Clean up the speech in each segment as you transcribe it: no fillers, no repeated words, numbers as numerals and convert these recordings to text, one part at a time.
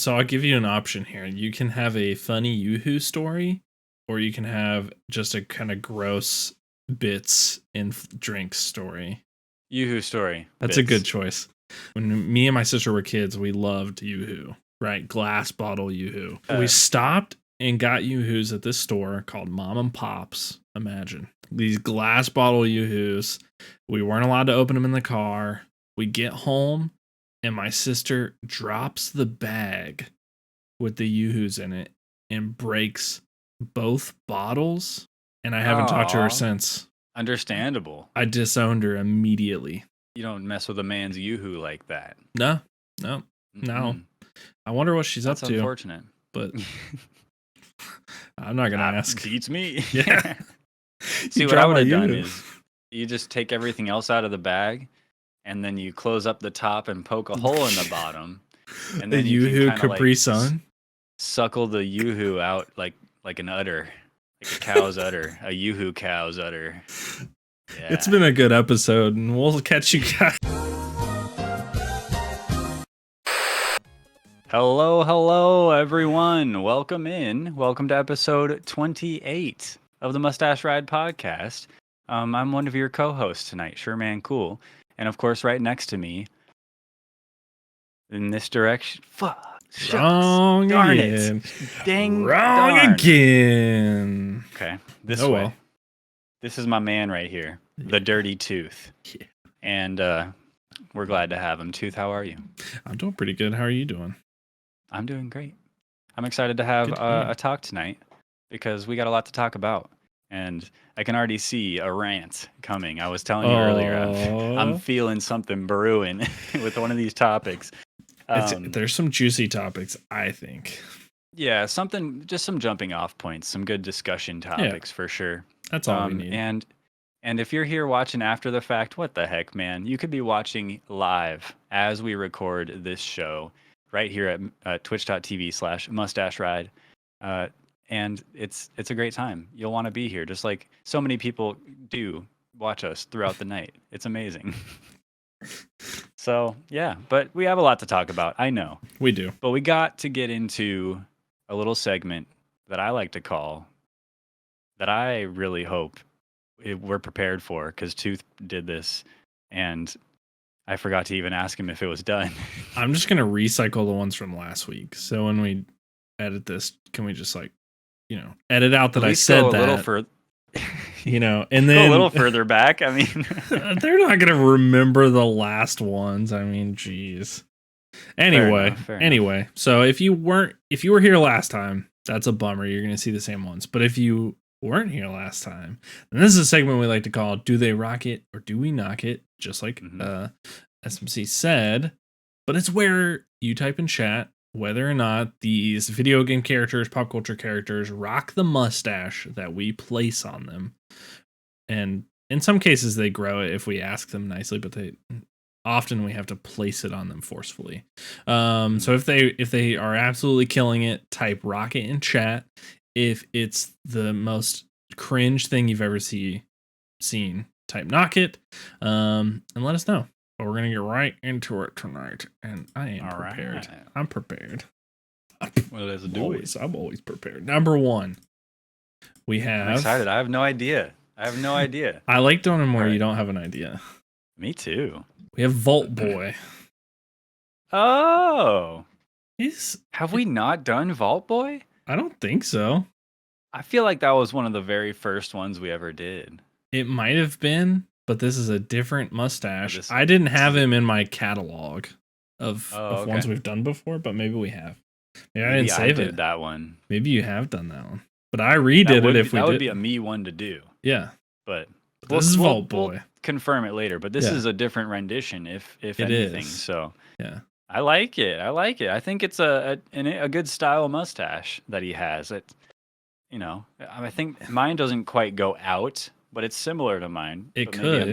So I'll give you an option here. You can have a funny Yoo-hoo story, or you can have just a kind of gross bits in drinks story. Yoo-hoo story. That's a good choice. When me and my sister were kids, we loved Yoo-hoo, right? Glass bottle Yoo-hoo. We stopped and got Yoo-hoos at this store called Mom and Pop's. Imagine these glass bottle Yoo-hoos. We weren't allowed to open them in the car. We get home and my sister drops the bag with the Yoo-hoos in it and breaks both bottles. And I haven't talked to her since. Understandable. I disowned her immediately. You don't mess with a man's Yoo-hoo like that. No. I wonder what she's up to. That's unfortunate. But I'm not going to ask. Beats me. Yeah. See, what I would have done is you just take everything else out of the bag and then you close up the top and poke a hole in the bottom. And then you Yoo-hoo Capri Sun? Suckle the Yoo-hoo out like an udder. Like a cow's udder. A Yoo-hoo cow's udder. Yeah. It's been a good episode, and we'll catch you guys. Hello, everyone. Welcome in. Welcome to episode 28 of the Mustache Ride podcast. I'm one of your co-hosts tonight, Sherman Cool. And of course, right next to me, in this direction, Wrong again. Wrong again. Okay, this way. Well. This is my man right here, the Dirty Tooth. Yeah. And we're glad to have him. Tooth, how are you? I'm doing pretty good. How are you doing? I'm doing great. I'm excited to have a talk tonight because we got a lot to talk about. And I can already see a rant coming. I was telling you earlier, I'm feeling something brewing with one of these topics. There's some juicy topics, I think. Yeah, just some jumping off points, some good discussion topics for sure. That's all we need. And if you're here watching after the fact, what the heck, man? You could be watching live as we record this show right here at twitch.tv/Mustache Ride. And it's a great time. You'll want to be here, just like so many people do watch us throughout the night. It's amazing. So, yeah, but we have a lot to talk about. I know. We do. But we got to get into a little segment that I like to call, that I really hope we're prepared for, because Tooth did this, and I forgot to even ask him if it was done. I'm just going to recycle the ones from last week. So when we edit this, can we just edit out that I said that? And then go a little further back. I mean, they're not going to remember the last ones. I mean, geez. Anyway, fair enough. So if you were here last time, that's a bummer. You're going to see the same ones. But if you weren't here last time, then this is a segment we like to call "Do They Rock It or Do We Knock It?" Just like SMC said. But it's where you type in chat whether or not these video game characters, pop culture characters, rock the mustache that we place on them. And in some cases, they grow it if we ask them nicely, but often we have to place it on them forcefully. So if they are absolutely killing it, type rocket in chat. If it's the most cringe thing you've ever seen, type knock it, and let us know. But we're gonna get right into it tonight, and I am prepared. Right. I'm prepared. Well, let's do it. I'm always prepared. Number one, we have. I'm excited. I have no idea. I like doing them where you don't have an idea. Me too. We have Vault Boy. Oh, have we not done Vault Boy? I don't think so. I feel like that was one of the very first ones we ever did. It might have been, but this is a different mustache. I didn't have him in my catalog of ones we've done before, but maybe we have. Maybe I didn't save it. That one. Maybe you have done that one. But I redid it if we did. That would be a me one to do. Yeah. But this is Vault Boy. We'll confirm it later, but this is a different rendition, if anything. Is. So yeah. I like it. I think it's a good style mustache that he has. I think mine doesn't quite go out, but it's similar to mine. It could.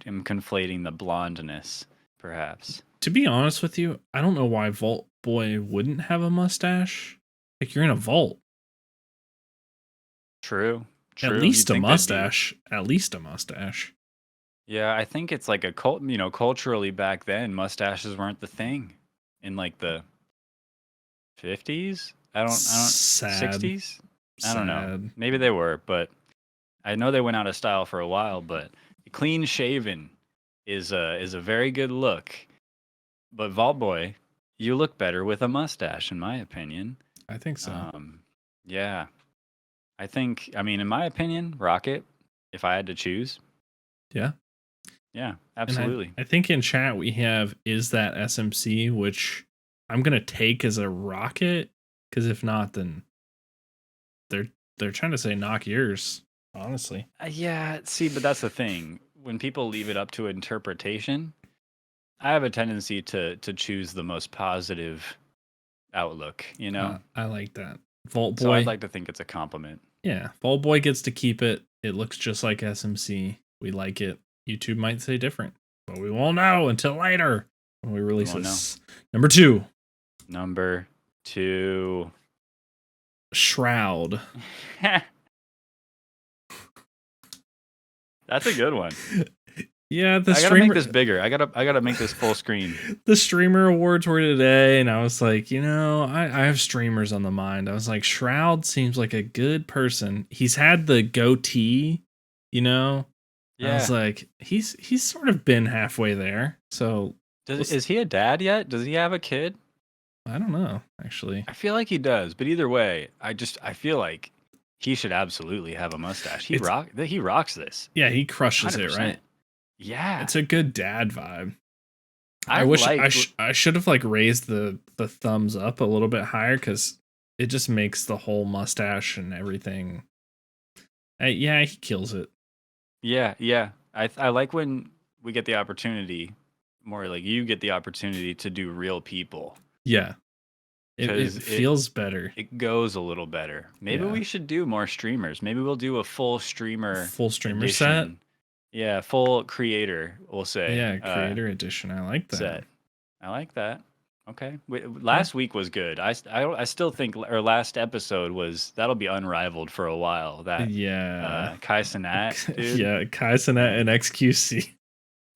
I'm conflating the blondness, perhaps. To be honest with you, I don't know why Vault Boy wouldn't have a mustache. Like, you're in a vault. True. At least a mustache. Yeah, I think it's like culturally back then, mustaches weren't the thing in like the 50s. I don't Sad. 60s. I don't know. Sad. Maybe they were, but I know they went out of style for a while. But clean shaven is a very good look. But Vault Boy, you look better with a mustache, in my opinion. I think so. Yeah, I mean, in my opinion, Rocket. If I had to choose, Yeah. Yeah, absolutely. I think in chat we have is that SMC, which I'm gonna take as a Rocket, because if not, then they're trying to say knock yours. Honestly. Yeah, see, but that's the thing. When people leave it up to interpretation, I have a tendency to choose the most positive outlook, you know? I like that. Vault So I'd Boy. like to think it's a compliment. Yeah, Vault Boy gets to keep it. It looks just like SMC. We like it. YouTube might say different, but we won't know until later when we release this. Number 2. Number 2. Shroud. That's a good one. Yeah, I gotta make this bigger. I gotta make this full screen. The streamer awards were today, and I was like, I have streamers on the mind. I was like, Shroud seems like a good person. He's had the goatee, Yeah. I was like, he's sort of been halfway there. So is he a dad yet? Does he have a kid? I don't know, actually. I feel like he does, but either way, I feel like he should absolutely have a mustache. He rocks this. Yeah, he crushes 100%. It, right? Yeah, it's a good dad vibe. I wish I should have like raised the thumbs up a little bit higher, because it just makes the whole mustache and everything. Yeah, he kills it. Yeah. I like when we get the opportunity, more like you get the opportunity to do real people. Yeah. It feels better. It goes a little better. Maybe we should do more streamers. Maybe we'll do a full streamer edition. Set. Yeah, full creator, we'll say. Yeah, creator edition. I like that. Set. I like that. Okay. Last week was good. I still think our last episode that'll be unrivaled for a while. That Kai Cenat, dude. Yeah, Kai Cenat and XQC.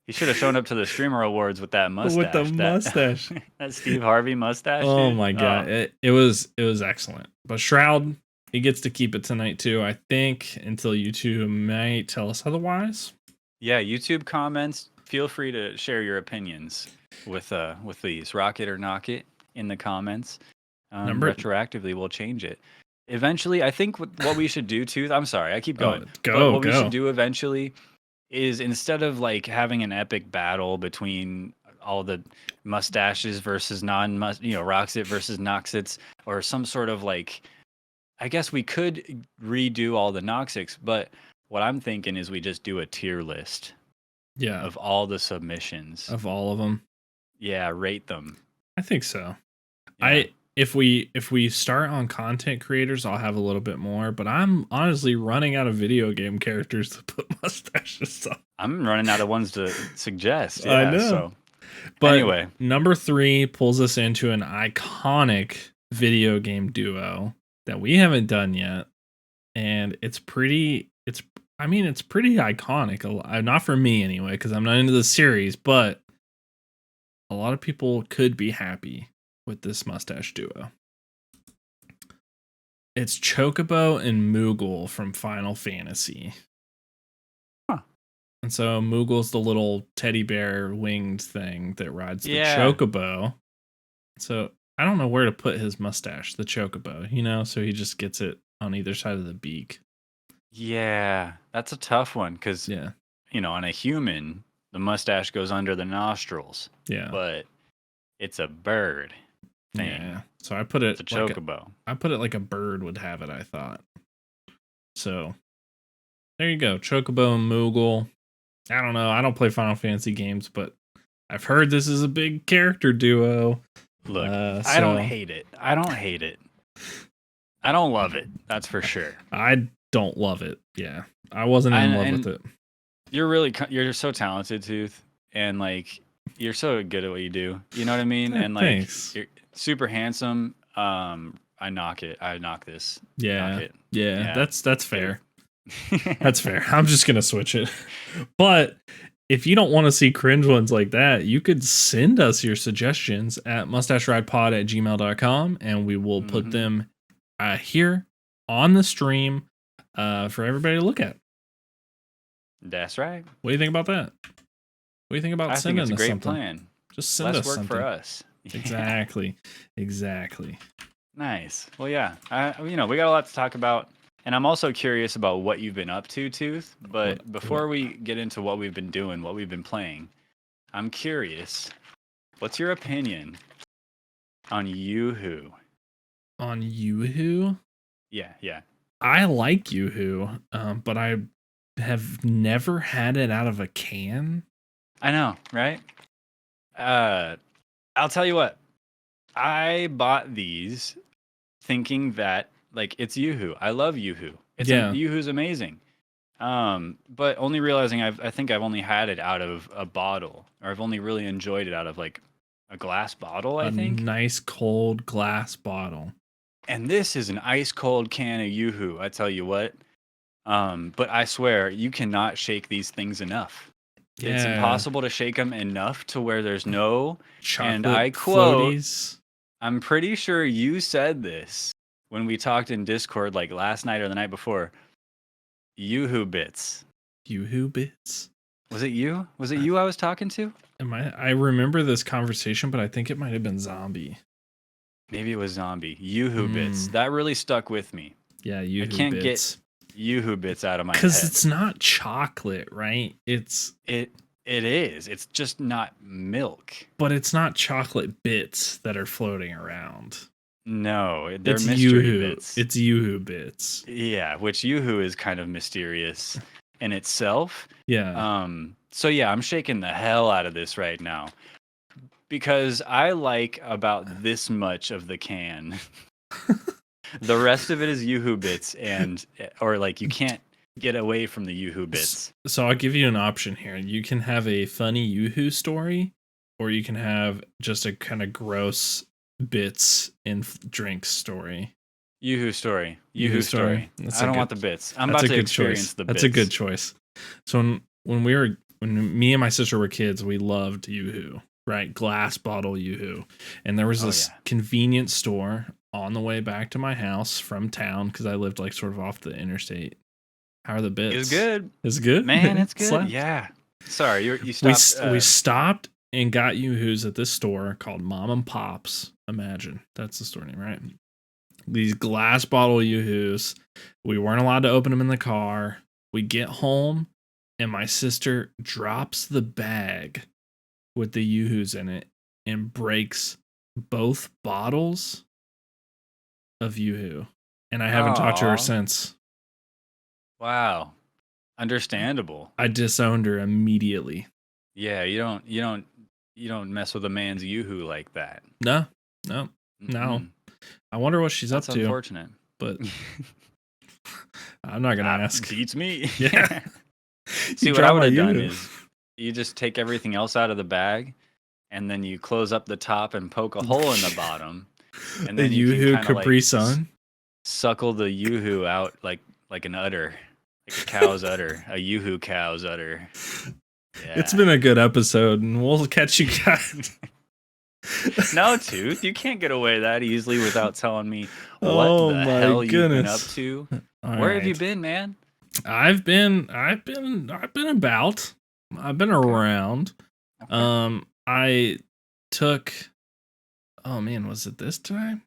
He should have shown up to the streamer awards with that mustache. With the mustache. That Steve Harvey mustache. Oh dude. My god. It was excellent. But Shroud, he gets to keep it tonight too, I think, until YouTube might tell us otherwise. Yeah, YouTube comments. Feel free to share your opinions with these. Rocket or knock it in the comments. Retroactively, we'll change it. Eventually, I think what we should do too. I'm sorry, I keep going. What we should do eventually is, instead of like having an epic battle between all the mustaches versus Roxit versus Noxits, or some sort of like, I guess we could redo all the Noxits, but what I'm thinking is we just do a tier list. Yeah. Of all the submissions. Of all of them. Yeah, rate them. I think so. Yeah. If we start on content creators, I'll have a little bit more, but I'm honestly running out of video game characters to put mustaches on. I'm running out of ones to suggest. Yeah, I know. So. But anyway, number 3 pulls us into an iconic video game duo that we haven't done yet, and it's pretty iconic. Not for me anyway, because I'm not into the series, but a lot of people could be happy with this mustache duo. It's Chocobo and Moogle from Final Fantasy. Huh. And so Moogle's the little teddy bear winged thing that rides the Chocobo. So I don't know where to put his mustache, the Chocobo, so he just gets it on either side of the beak. Yeah, that's a tough one, because on a human, the mustache goes under the nostrils. Yeah. But it's a bird thing. Yeah. So I put it it's a chocobo. I put it like a bird would have it, I thought. So there you go. Chocobo and Moogle. I don't know. I don't play Final Fantasy games, but I've heard this is a big character duo. Look, I don't hate it. I don't love it. That's for sure. I don't love it. Yeah. I wasn't in love with it. You're so talented, Tooth, and like you're so good at what you do. You know what I mean? And like thanks. You're super handsome. I knock it. I knock this. Yeah. Knock it. Yeah. That's fair. That's fair. I'm just gonna switch it. But if you don't want to see cringe ones like that, you could send us your suggestions at mustacheridepod@gmail.com, and we will put them here on the stream for everybody to look at. That's right. What do you think about that? What do you think about sending us something? I think it's a great plan. Just send us something. Less work for us. Exactly. Nice. Well, yeah. We got a lot to talk about. And I'm also curious about what you've been up to, Tooth. But before we get into what we've been doing, what we've been playing, I'm curious. What's your opinion on Yoo-Hoo? On Yoo-Hoo? Yeah. I like Yoo-Hoo, but I have never had it out of a can. I know, right? I'll tell you what. I bought these thinking that it's Yoo-Hoo. I love Yoo-Hoo. Yoo-Hoo's amazing. But only realizing I think I've only had it out of a bottle, or I've only really enjoyed it out of a glass bottle, I think. A nice cold glass bottle. And this is an ice cold can of Yoo-Hoo, I tell you what. But I swear, you cannot shake these things enough. Yeah. It's impossible to shake them enough to where there's no chocolate and I quote, floaties. I'm pretty sure you said this when we talked in Discord last night or the night before. Yoo-Hoo bits. Yoo-Hoo bits? Was it you? Was it you I was talking to? I remember this conversation, but I think it might have been Zombie. Maybe it was Zombie. Yoo-Hoo bits. That really stuck with me. Yeah, Yoo-Hoo bits. I can't get Yoo-Hoo bits out of my head. Because it's not chocolate, right? It is. It's just not milk. But it's not chocolate bits that are floating around. No, they're mystery bits. It's Yoo-Hoo bits. Yeah, which Yoo-Hoo is kind of mysterious in itself. Yeah. So yeah, I'm shaking the hell out of this right now. Because I like about this much of the can. The rest of it is Yoo-Hoo bits, or you can't get away from the Yoo-Hoo bits. So I'll give you an option here. You can have a funny Yoo-Hoo story, or you can have just a kind of gross bits in drinks story. Yoo-Hoo story. Yoo-Hoo story. I don't want the bits. I'm about to experience the bits. That's a good choice. So when me and my sister were kids, we loved Yoo-Hoo, right? Glass bottle Yoo-Hoo. And there was this convenience store on the way back to my house from town, because I lived sort of off the interstate. How are the bits? It's good. It's good? Man, it's good. Yeah. Sorry, you stopped. We stopped and got Yoo-Hoos at this store called Mom and Pop's. Imagine. That's the store name, right? These glass bottle Yoo-Hoos. We weren't allowed to open them in the car. We get home, and my sister drops the bag with the Yoo-Hoos in it and breaks both bottles of Yoo-Hoo. And I haven't talked to her since. Wow. Understandable. I disowned her immediately. Yeah, you don't mess with a man's Yoo-Hoo like that. No. I wonder what she's up to. That's unfortunate. But I'm not going to ask. Beats me. Yeah. See, what I would have done is you just take everything else out of the bag, and then you close up the top and poke a hole in the bottom. And then the Yoo-Hoo Capri Sun? Suckle the Yoo-Hoo out like an udder. Like a cow's udder. A Yoo-Hoo cow's udder. Yeah. It's been a good episode, and we'll catch you guys. No, Tooth, you can't get away that easily without telling me what the hell you've been up to. Where have you been, man? I've been about. I've been around. Okay. I took. Oh man, was it this time?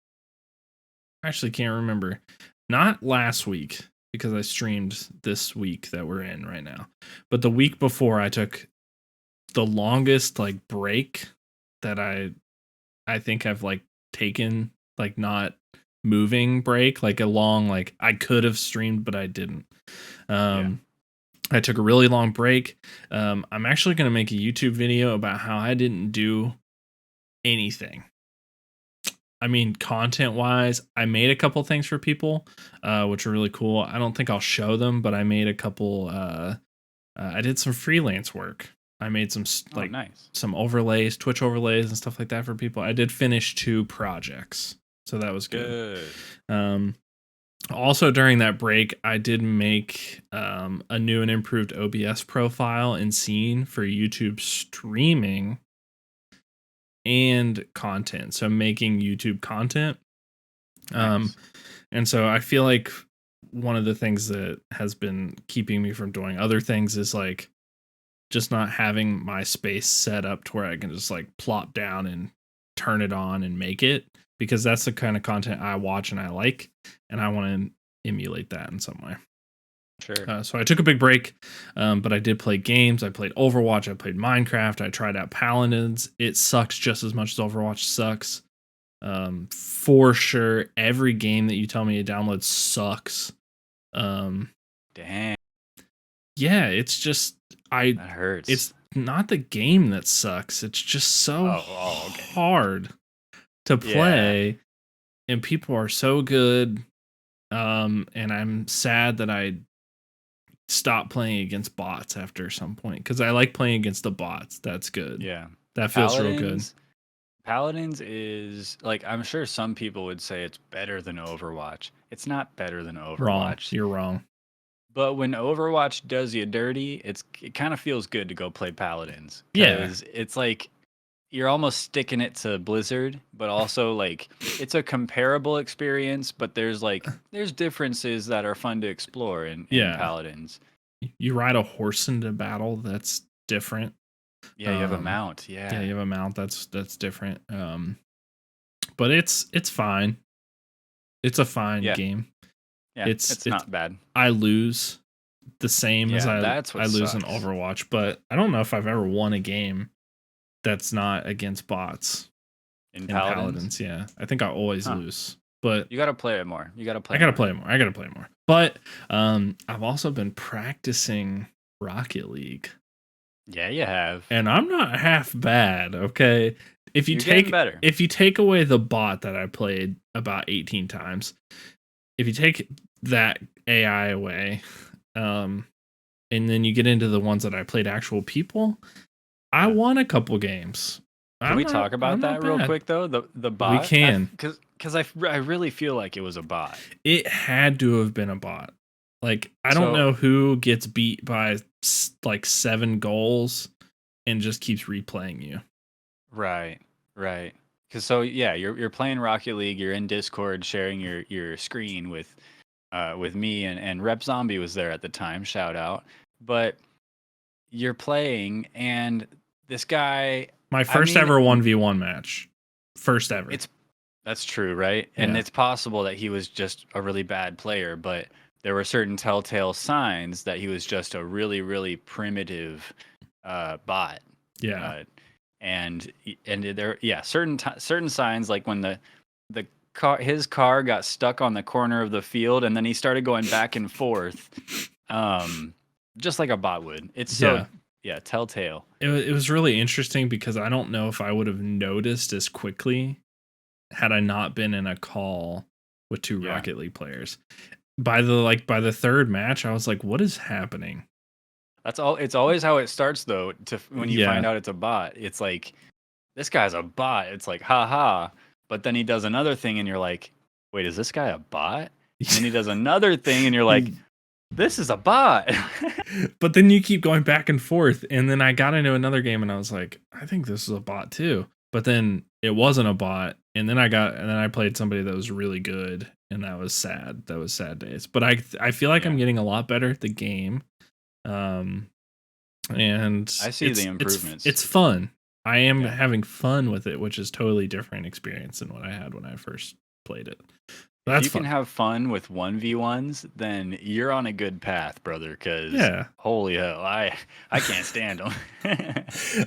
I actually can't remember. Not last week, because I streamed this week that we're in right now. But the week before, I took the longest break that I think I've taken, not moving break, a long, I could have streamed, but I didn't. I took a really long break. I'm actually going to make a YouTube video about how I didn't do anything. I mean, content-wise, I made a couple things for people, which are really cool. I don't think I'll show them, but I made a couple. I did some freelance work. I made some nice. Some overlays, Twitch overlays, and stuff like that for people. I did finish 2 projects, so that was good. Also, during that break, I did make a new and improved OBS profile and scene for YouTube streaming and content. So making YouTube content. Nice. And so I feel like one of the things that has been keeping me from doing other things is like just not having my space set up to where I can just like plop down and turn it on and make it, because that's the kind of content I watch and I like, and I want to emulate that in some way. Sure. So I took a big break, but I did play games. I played Overwatch. I played Minecraft. I tried out Paladins. It sucks just as much as Overwatch sucks. For sure, every game that you tell me to download sucks. Damn. Yeah, it's just that hurts. It's not the game that sucks. It's just so hard to play, and people are so good. And I'm sad that I stopped playing against bots after some point, because I like playing against the bots. That's good. Yeah, that feels real good. Paladins is like, I'm sure some people would say it's better than Overwatch. It's not better than Overwatch. Wrong. You're wrong. But when Overwatch does you dirty, it kind of feels good to go play Paladins. Yeah. It's like you're almost sticking it to Blizzard, but also like it's a comparable experience, but there's differences that are fun to explore in Paladins. You ride a horse into battle. That's different. Yeah, you have a mount. Yeah, you have a mount. That's different. But it's fine. It's a fine game. Yeah, it's not bad. I lose the same as I lose sucks. in Overwatch, but I don't know if I've ever won a game that's not against bots in Paladins. Yeah, I think I always lose. But you got to play it more. I got to play it more. But I've also been practicing Rocket League. Yeah, you have. And I'm not half bad, okay? If you take away the bot that I played about 18 times, if you take that AI away, and then you get into the ones that I played actual people, I won a couple games. Can we talk about that real quick though? The bot? We can. Because I really feel like it was a bot. It had to have been a bot. Like, I don't know who gets beat by like 7 goals and just keeps replaying you. Right. Because you're playing Rocket League. You're in Discord, sharing your screen with me and Rep Zombie was there at the time. Shout out. But you're playing, and this guy. My first ever 1v1 match. First ever. That's true, right? Yeah. And it's possible that he was just a really bad player, but there were certain telltale signs that he was just a really, really primitive bot. Yeah. And there, certain signs, like when his car got stuck on the corner of the field, and then he started going back and forth, just like a bot would. It's telltale. It was really interesting because I don't know if I would have noticed as quickly had I not been in a call with 2 Rocket League players. By the third match, I was like, "What is happening?" That's all. It's always how it starts, though. When you find out it's a bot, it's like, this guy's a bot. It's like, haha. But then he does another thing, and you're like, wait, is this guy a bot? And then he does another thing, and you're like, this is a bot. But then you keep going back and forth, and then I got into another game, and I was like, I think this is a bot too. But then it wasn't a bot, and then I played somebody that was really good, and that was sad. That was sad days. But I feel like I'm getting a lot better at the game. And I see the improvements. It's fun. I am having fun with it, which is totally different experience than what I had when I first played it. If you can have fun with 1v1s, then you're on a good path, brother, because holy hell, I can't stand them.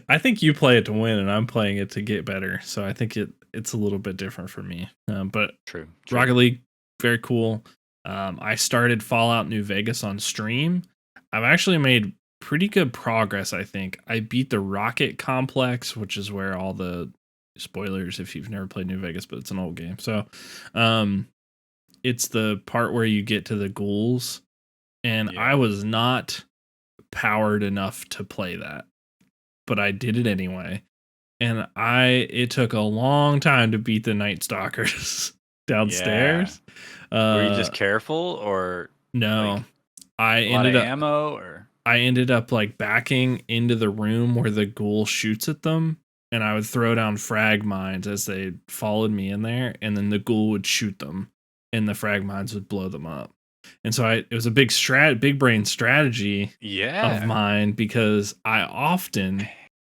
I think you play it to win, and I'm playing it to get better. So I think it's a little bit different for me. But true. Rocket League, very cool. I started Fallout New Vegas on stream. I've actually made pretty good progress, I think. I beat the Rocket Complex, which is where all the spoilers if you've never played New Vegas, but it's an old game. So it's the part where you get to the ghouls, and I was not powered enough to play that, but I did it anyway. And it took a long time to beat the Night Stalkers. downstairs. Were you just careful or no? Like, I a lot of ended up ammo or I ended up like backing into the room where the ghoul shoots at them, and I would throw down frag mines as they followed me in there, and then the ghoul would shoot them, and the frag mines would blow them up. And so it was a big brain strategy of mine, because I often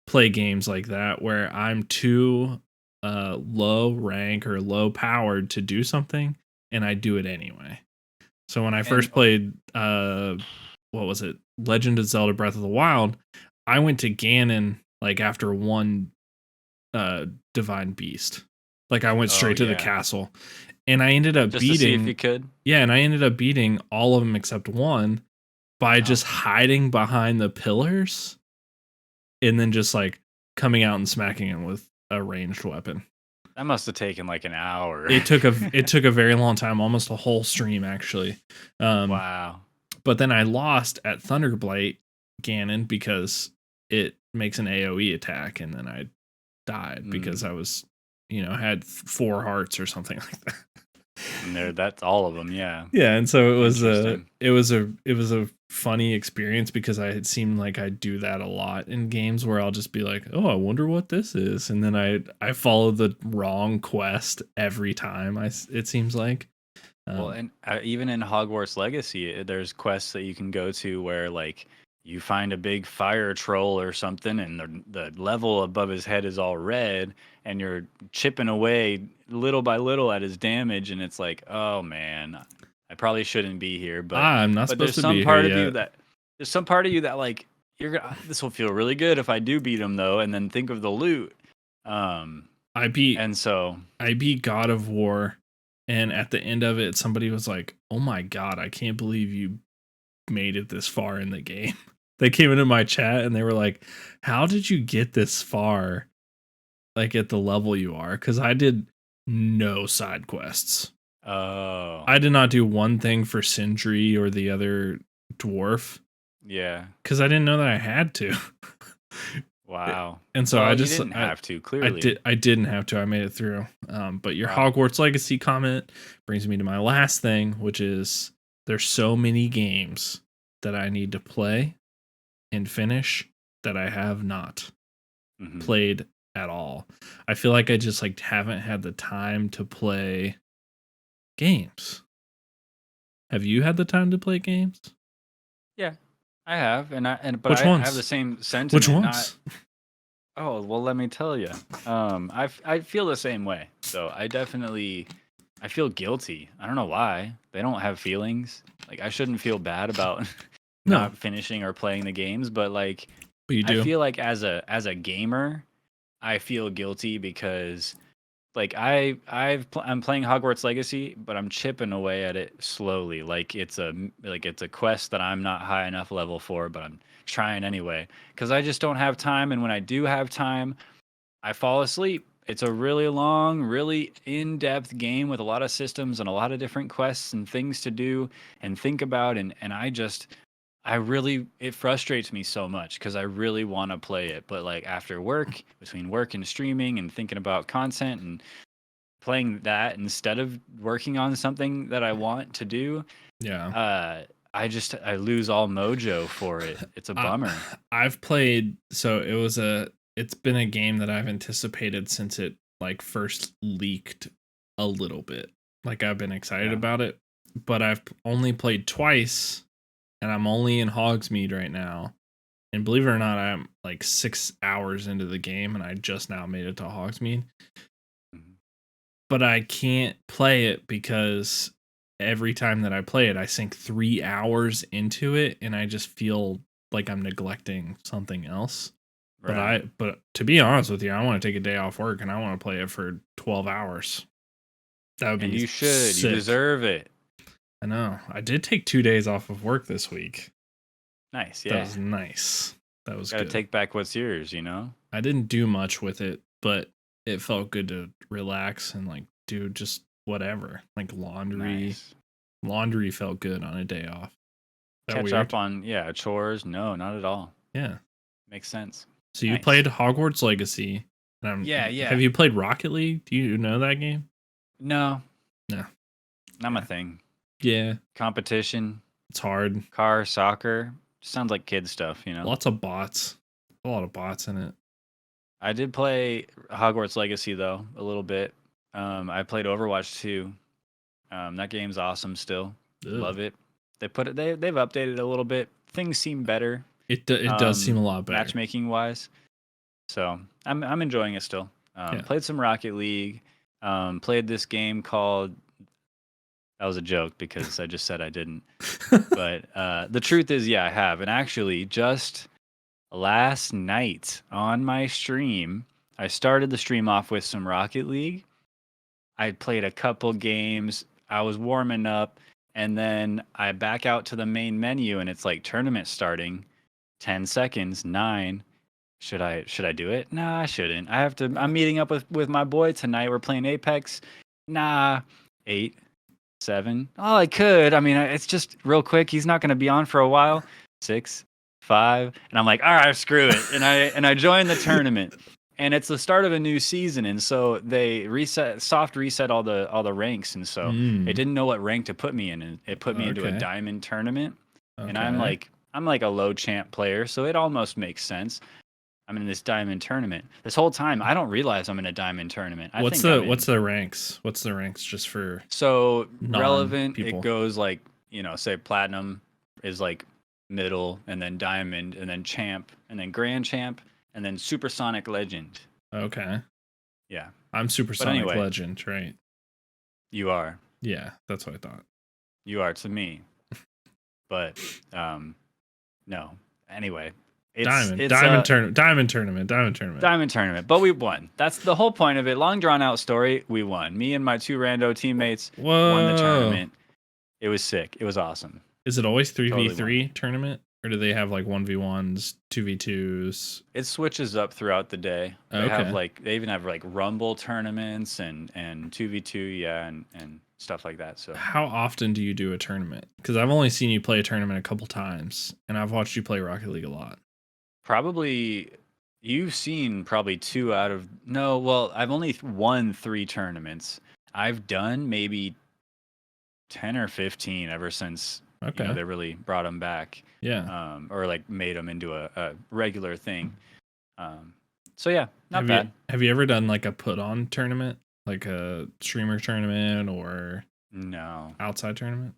play games like that where I'm too low rank or low powered to do something, and I do it anyway. So when I first played what was it? Legend of Zelda Breath of the Wild, I went to Ganon like after one divine beast. Like I went straight to the castle, and I ended up just beating to see if you could. Yeah, and I ended up beating all of them except one by just hiding behind the pillars and then just like coming out and smacking him with a ranged weapon. That must have taken like an hour. It took a very long time, almost a whole stream actually. Wow. But then I lost at Thunderblight Ganon because it makes an AoE attack, and then I died because I was, had 4 hearts or something like that. And that's all of them, yeah. Yeah, and so it was a funny experience, because it seemed like I do that a lot in games where I'll just be like, oh, I wonder what this is, and then I follow the wrong quest every time. It seems like. Well, and even in Hogwarts Legacy, there's quests that you can go to where like you find a big fire troll or something, and the level above his head is all red, and you're chipping away little by little at his damage, and it's like, oh man, I probably shouldn't be here, but I'm not supposed to be here yet. There's some part of you that like this will feel really good if I do beat him though, and then think of the loot. I beat God of War, and at the end of it, somebody was like, "Oh my god, I can't believe you made it this far in the game." They came into my chat and they were like, "How did you get this far, like at the level you are?" Because I did no side quests. Oh. I did not do one thing for Sindri or the other dwarf. Yeah. Because I didn't know that I had to. Wow. And so you didn't have to, clearly. I didn't have to. I made it through. But your Hogwarts Legacy comment brings me to my last thing, which is there's so many games that I need to play and finish that I have not played at all. I feel like I just like haven't had the time to play games. Have you had the time to play games? Yeah, I have, but Which I ones? have the same sentiment. Which ones? Oh well, let me tell you. I feel the same way. So I feel guilty. I don't know why. They don't have feelings. Like I shouldn't feel bad about not finishing or playing the games, but like you do. I feel like as a gamer, I feel guilty because like I'm playing Hogwarts Legacy, but I'm chipping away at it slowly. Like it's a quest that I'm not high enough level for, but I'm trying anyway because I just don't have time. And when I do have time, I fall asleep. It's a really long, really in-depth game with a lot of systems and a lot of different quests and things to do and think about. And it frustrates me so much because I really want to play it. But like after work, between work and streaming and thinking about content and playing that instead of working on something that I want to do, I lose all mojo for it. It's a bummer. I've played, it's been a game that I've anticipated since it like first leaked a little bit. Like I've been excited about it, but I've only played twice, and I'm only in Hogsmeade right now. And believe it or not, I'm like 6 hours into the game, and I just now made it to Hogsmeade. But I can't play it because every time that I play it, I sink 3 hours into it, and I just feel like I'm neglecting something else. Right. But to be honest with you, I want to take a day off work and I want to play it for 12 hours. That would be you should. Sick. You deserve it. I know. I did take 2 days off of work this week. Nice. Yeah. That was nice. That was good. Gotta take back what's yours, I didn't do much with it, but it felt good to relax and like do just whatever. Like laundry. Nice. Laundry felt good on a day off. Catch up on chores? No, not at all. Yeah. Makes sense. So you played Hogwarts Legacy. Yeah. Have you played Rocket League? Do you know that game? No. No. Not my thing. Yeah. Competition. It's hard. Car, soccer. Sounds like kid stuff, you know? Lots of bots. A lot of bots in it. I did play Hogwarts Legacy, though, a little bit. I played Overwatch 2. That game's awesome still. Ugh. Love it. They've updated a little bit. Things seem better. It does seem a lot better. Matchmaking wise. So I'm enjoying it still. Played some Rocket League. Played this game called. That was a joke because I just said I didn't. But the truth is, yeah, I have. And actually, just last night on my stream, I started the stream off with some Rocket League. I played a couple games. I was warming up, and then I back out to the main menu, and it's like tournament starting. 10 seconds. 9. Should I do it? Nah, I shouldn't. I'm meeting up with my boy tonight. We're playing Apex. Nah. 8. 7. Oh, I could. I mean, it's just real quick. He's not going to be on for a while. 6, 5, and I'm like, all right, screw it. And I joined the tournament, and it's the start of a new season, and so they soft reset all the ranks, and so it didn't know what rank to put me in, and it put me into a diamond tournament, and I'm like a low champ player, so it almost makes sense. I'm in this diamond tournament. This whole time, I don't realize I'm in a diamond tournament. What's the ranks? What's the ranks just for relevant? people? It goes like, say platinum is like middle, and then diamond, and then champ, and then grand champ, and then supersonic legend. Okay. Yeah. I'm supersonic legend, right? You are. Yeah, that's what I thought. You are to me. But no. Anyway. Diamond tournament. But we won. That's the whole point of it. Long drawn out story. We won. Me and my 2 rando teammates won the tournament. It was sick. It was awesome. Is it always 3v3 tournament, or do they have like 1v1s, 2v2s? It switches up throughout the day. They even have like Rumble tournaments and 2v2, and stuff like that. So how often do you do a tournament? Because I've only seen you play a tournament a couple times, and I've watched you play Rocket League a lot. Probably, you've seen probably 2 out of I've only won 3 tournaments. I've done maybe 10 or 15 ever since they really brought them back. Yeah. Or like made them into a regular thing. So yeah, not bad. Have you ever done like a put on tournament, like a streamer tournament or outside tournament?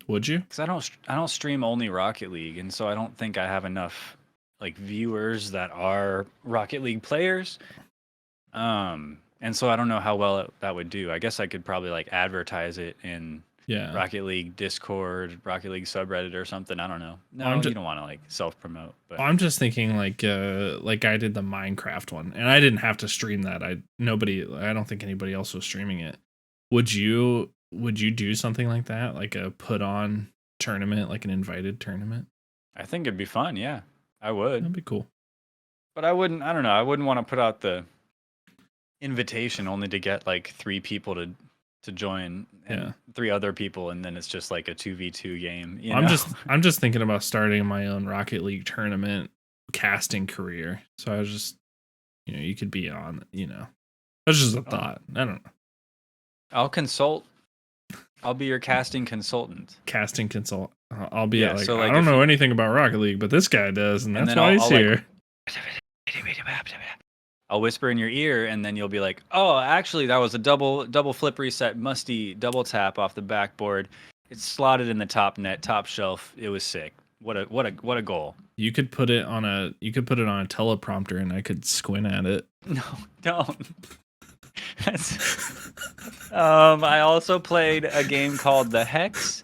Would you? Because I don't stream only Rocket League, and so I don't think I have enough like viewers that are Rocket League players. And so I don't know how well that would do. I guess I could probably like advertise it in Rocket League Discord, Rocket League subreddit or something. I don't know. No, you don't want to like self-promote. But I'm just thinking like I did the Minecraft one, and I didn't have to stream that. I don't think anybody else was streaming it. Would you do something like that, like a put on tournament, like an invited tournament? I think it'd be fun. Yeah, I would. That'd be cool. But I wouldn't. I don't know. I wouldn't want to put out the invitation only to get like 3 people to join and 3 other people, and then it's just like a 2v2 game. I'm just thinking about starting my own Rocket League tournament casting career. So I was just, you could be on, that's just a thought. I don't know. I'll consult. I'll be your casting consultant. I'll be I don't know anything about Rocket League, but this guy does, and that's why he's here. I'll whisper in your ear, and then you'll be like, "Oh, actually, that was a double flip reset, musty double tap off the backboard. It's slotted in the top net, top shelf. It was sick. What a goal." You could put it on a teleprompter, and I could squint at it. No, don't. I also played a game called The Hex.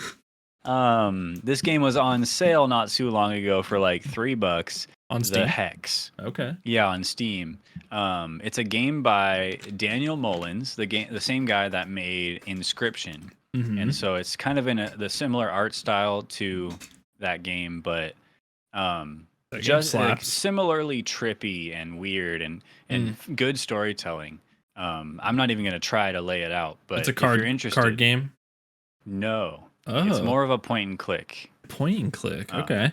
This game was on sale not too long ago for like $3. On Steam? The Hex. Okay. Yeah, on Steam. It's a game by Daniel Mullins, the same guy that made Inscription. Mm-hmm. And so it's kind of the similar art style to that game, but just like similarly trippy and weird and good storytelling. I'm not even going to try to lay it out, but it's a card game? No. Oh. It's more of a point and click. Point and click. Okay.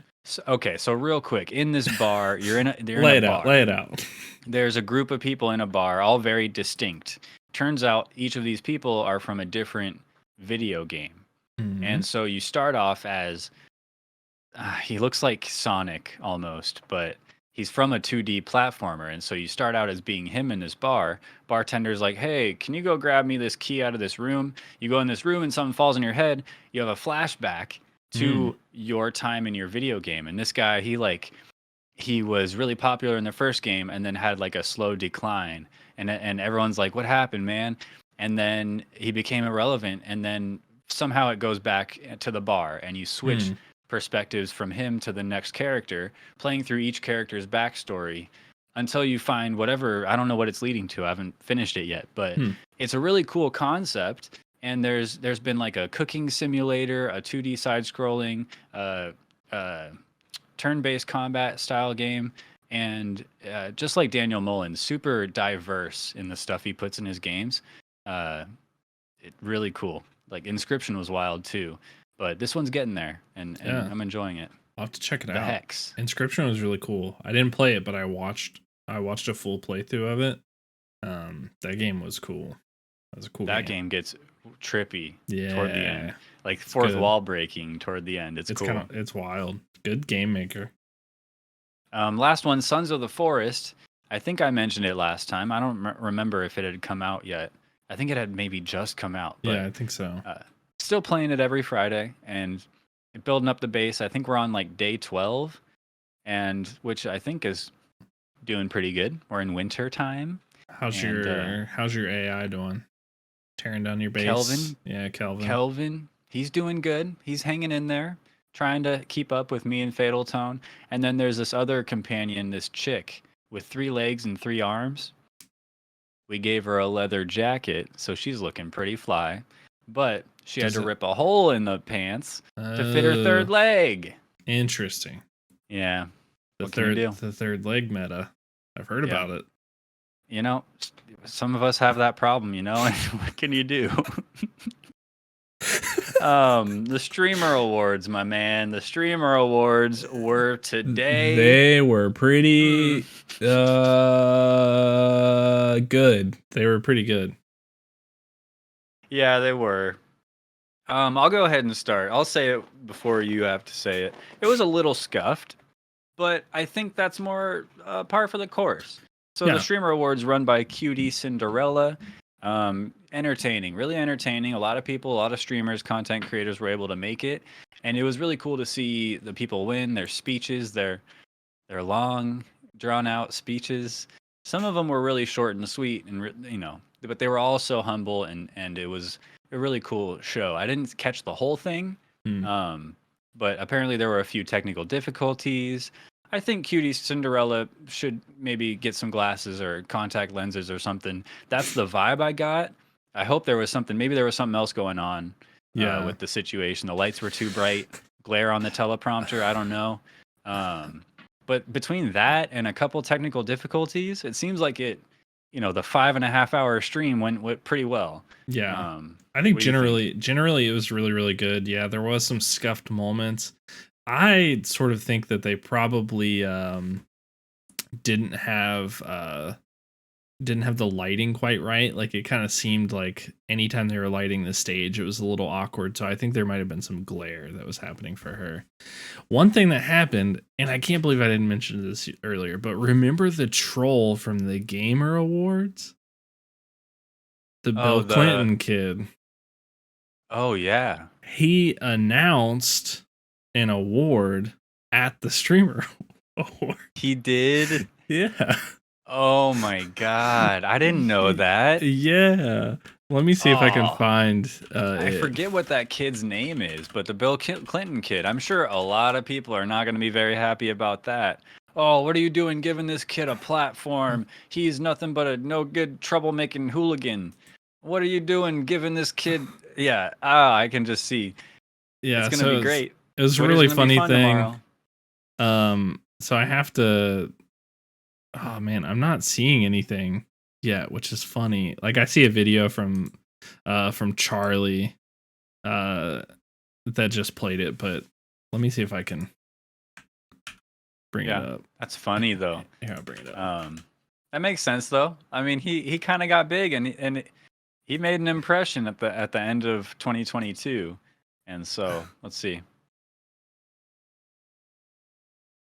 So real quick, in this bar, Lay it out. There's a group of people in a bar, all very distinct. Turns out each of these people are from a different video game. Mm-hmm. And so you start off as he looks like Sonic almost, but he's from a 2D platformer. And so you start out as being him in this bar. Bartender's like, hey, can you go grab me this key out of this room? You go in this room and something falls on your head. You have a flashback to your time in your video game. And this guy, he was really popular in the first game and then had like a slow decline. And everyone's like, what happened, man? And then he became irrelevant. And then somehow it goes back to the bar and you switch perspectives from him to the next character, playing through each character's backstory until you find whatever. I don't know what it's leading to. I haven't finished it yet, but it's a really cool concept. And there's been like a cooking simulator, a 2D side-scrolling, turn-based combat style game, and just like Daniel Mullins, super diverse in the stuff he puts in his games. Really cool. Like Inscription was wild too. But this one's getting there, and I'm enjoying it. I'll have to check it out. The Hex. Inscription was really cool. I didn't play it, but I watched a full playthrough of it. That game was cool. That was a cool game. That game gets trippy toward the end. Like fourth wall breaking toward the end. It's cool. It's wild. Good game maker. Last one, Sons of the Forest. I think I mentioned it last time. I don't remember if it had come out yet. I think it had maybe just come out. But, yeah, I think so. Still playing it every Friday and building up the base. I think we're on like day 12, and which I think is doing pretty good. We're in winter time. How's your AI doing? Tearing down your base? Kelvin? Yeah, Kelvin. Kelvin, he's doing good. He's hanging in there, trying to keep up with me and Fatal Tone. And then there's this other companion, this chick with 3 legs and 3 arms. We gave her a leather jacket, so she's looking pretty fly. But she had to rip a hole in the pants to fit her 3rd leg. Interesting. Yeah. The third leg meta. I've heard about it. You know, some of us have that problem, you know, and what can you do? The Streamer Awards, my man. The Streamer Awards were today. They were pretty good. They were pretty good. Yeah, they were. I'll go ahead and start. I'll say it before you have to say it. It was a little scuffed, but I think that's more par for the course. So the Streamer Awards run by QD Cinderella. Entertaining, really entertaining. A lot of people, a lot of streamers, content creators were able to make it. And it was really cool to see the people win, their speeches, their long, drawn out speeches. Some of them were really short and sweet, and you know, but they were all so humble, and it was a really cool show. I didn't catch the whole thing, but apparently there were a few technical difficulties. I think Cutie Cinderella should maybe get some glasses or contact lenses or something. That's the vibe I got. I hope there was something. Maybe there was something else going on with the situation. The lights were too bright, glare on the teleprompter. I don't know. But between that and a couple technical difficulties, it seems like the 5.5 hour stream went pretty well. Yeah. I think generally it was really, really good. Yeah, there was some scuffed moments. I sort of think that they probably didn't have the lighting quite right. Like it kind of seemed like anytime they were lighting the stage, it was a little awkward. So I think there might have been some glare that was happening for her. One thing that happened, and I can't believe I didn't mention this earlier, but remember the troll from the Gamer Awards? The Bill Clinton kid. Oh, yeah. He announced an award at the Streamer Award. He did? Yeah. Oh my god. I didn't know that. Yeah. Let me see if I can find I forget what that kid's name is, but the Bill Clinton kid. I'm sure a lot of people are not going to be very happy about that. Oh, what are you doing giving this kid a platform? He's nothing but a no good troublemaking hooligan. What are you doing giving this kid? Yeah. I can just see. Yeah. It's going to be great. It was a really funny thing. So I have to. Oh man, I'm not seeing anything yet, which is funny. Like I see a video from Charlie, that just played it, but let me see if I can bring it up. That's funny though. Here, I'll bring it up. That makes sense though. I mean, he kind of got big, and he made an impression at the end of 2022, and so let's see.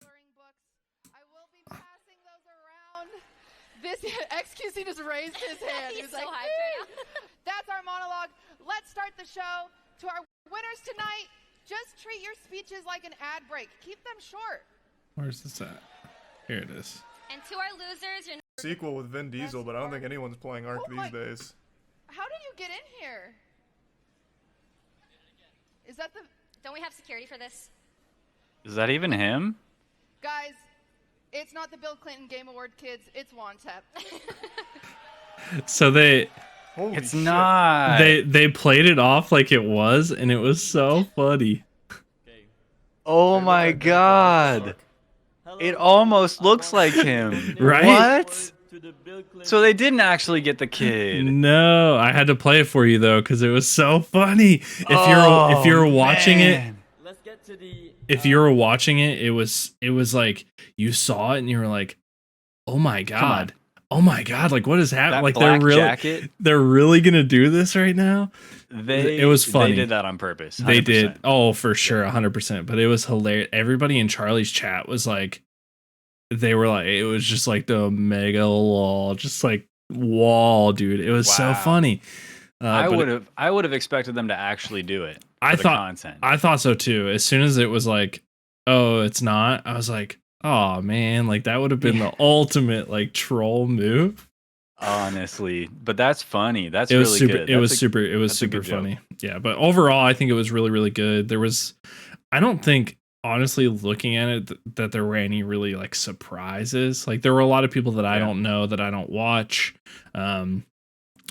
I will be passing those around. This XQC just raised his hand. He's so like, hyped right now. That's our monologue. Let's start the show. To our winners tonight, just treat your speeches like an ad break. Keep them short. Where's this at? Here it is. And to our losers, you're Sequel with Vin Diesel, but I don't think anyone's playing Ark these days. How did you get in here? Is that the... Don't we have security for this? Is that even him? Guys, it's not the Bill Clinton Game Award kids. It's Wantep. So Holy It's shit. not. they played it off like it was, and it was so funny. Oh my god. It almost looks like him. Right? What? So they didn't actually get the kid. No, I had to play it for you though because it was so funny. If you're watching it, Let's get to the. if you were watching it, it was like you saw it and you were like, "Oh my god, oh my god!" Like what is happening? That Like black jacket. they're really gonna do this right now. It was funny. They did that on purpose. 100%. They did. Oh, for sure, 100%. But it was hilarious. Everybody in Charlie's chat was like, they were like, it was just like the mega lol, just like wall, dude. It was so Wow. funny. I would have expected them to actually do it. I the thought content. I thought so too. As soon as it was like, oh, it's not, I was like, oh man, like that would have been the ultimate like troll move. Honestly, but that's funny. That's It was really super. good. It was That's a- super. It was that's a super good joke. funny. Yeah, but overall, I think it was really, really good. There was, I don't think, honestly, looking at it, that there were any really like surprises. Like there were a lot of people that I Yeah. don't know, that I don't watch.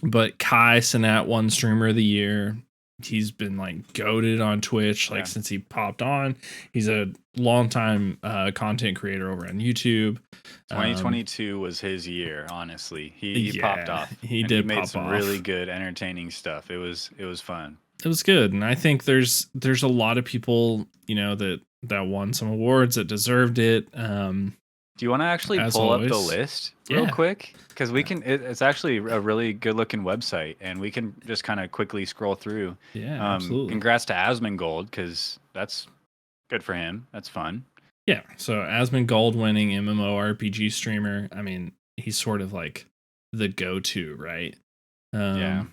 But Kai Cenat won Streamer of the Year. He's been like goated on Twitch like Yeah. since he popped on. He's a longtime content creator over on YouTube. 2022 was his year. Honestly, he popped yeah, off. he and did He made pop some off. really good, entertaining stuff. It was fun. It was good, and I think there's a lot of people, you know, that won some awards that deserved it. Do you want to actually As pull up the always. list real Yeah. quick? Because we can. It's actually a really good looking website, and we can just kind of quickly scroll through. Yeah, absolutely. Congrats to Asmongold, because that's good for him. That's fun. Yeah, so Asmongold winning MMORPG streamer. I mean, he's sort of like the go-to, right? Yeah.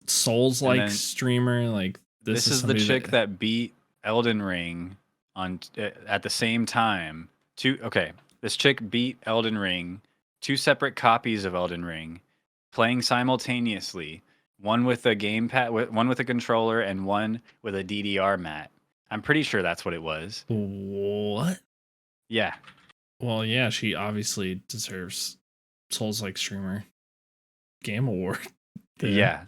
Souls And like then streamer, like This is the somebody chick that beat Elden Ring on at the same time. This chick beat Elden Ring, 2 separate copies of Elden Ring, playing simultaneously, one with a gamepad, one with a controller, and one with a DDR mat. I'm pretty sure that's what it was. What? Yeah, Well, yeah, she obviously deserves Souls like streamer game award. there. yeah.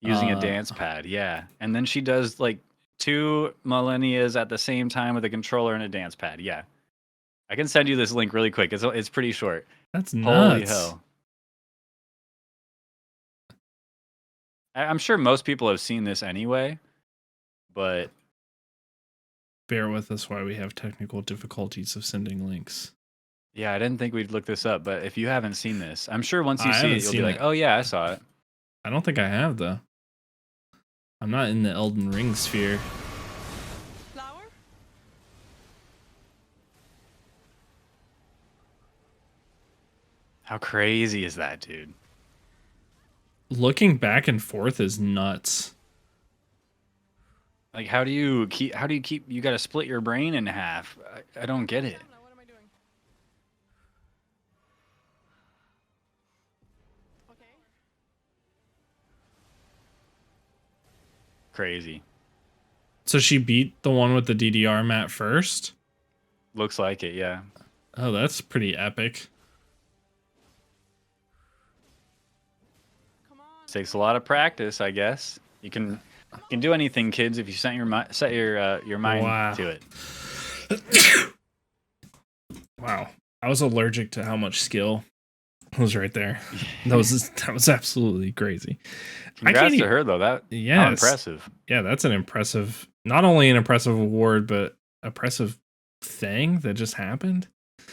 Using a Uh, dance pad, yeah. And then she does like 2 millennias at the same time with a controller and a dance pad, yeah. I can send you this link really quick. It's pretty short. That's Holy nuts. hell. I'm sure most people have seen this anyway, but Bear with us while we have technical difficulties of sending links. yeah, I didn't think we'd look this up. But if you haven't seen this, I'm sure once you I see haven't it, you'll be seen like, it. oh yeah, I saw it. I don't think I have though. I'm not in the Elden Ring sphere. Flower? How crazy is that, dude? Looking back and forth is nuts. Like, how do you keep? You got to split your brain in half. I don't get it. What am I doing? Okay. Crazy. So she beat the one with the DDR mat first? Looks like it, yeah. Oh, that's pretty epic. Come on. Takes a lot of practice, I guess. You can do anything, kids, if you set your mind Wow. to it. Wow. I was allergic to how much skill was right there. That was absolutely crazy. Congrats to even- her though. How Yes. impressive. Yeah, that's an impressive, not only an impressive award, but impressive thing that just happened.